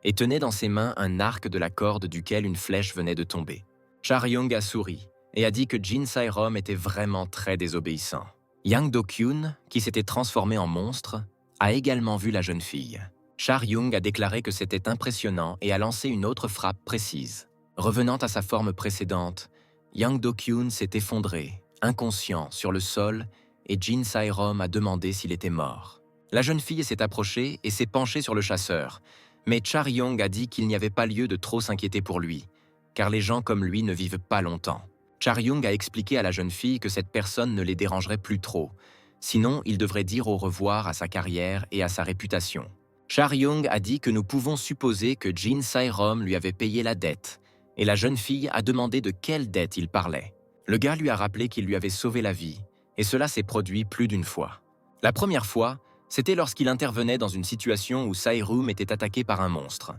et tenait dans ses mains un arc de la corde duquel une flèche venait de tomber. Charyong a souri et a dit que Jin Sae-rom était vraiment très désobéissant. Yang Do-kyun, qui s'était transformé en monstre, a également vu la jeune fille. Charyong a déclaré que c'était impressionnant et a lancé une autre frappe précise. Revenant à sa forme précédente, Yang Do-kyun s'est effondré, inconscient, sur le sol et Jin Sae-rom a demandé s'il était mort. La jeune fille s'est approchée et s'est penchée sur le chasseur, mais Charyong a dit qu'il n'y avait pas lieu de trop s'inquiéter pour lui, car les gens comme lui ne vivent pas longtemps. Charyong a expliqué à la jeune fille que cette personne ne les dérangerait plus trop, sinon il devrait dire au revoir à sa carrière et à sa réputation. Charyong a dit que nous pouvons supposer que Jin Sae-rom lui avait payé la dette et la jeune fille a demandé de quelle dette il parlait. Le gars lui a rappelé qu'il lui avait sauvé la vie, et cela s'est produit plus d'une fois. La première fois, c'était lorsqu'il intervenait dans une situation où Saerum était attaqué par un monstre.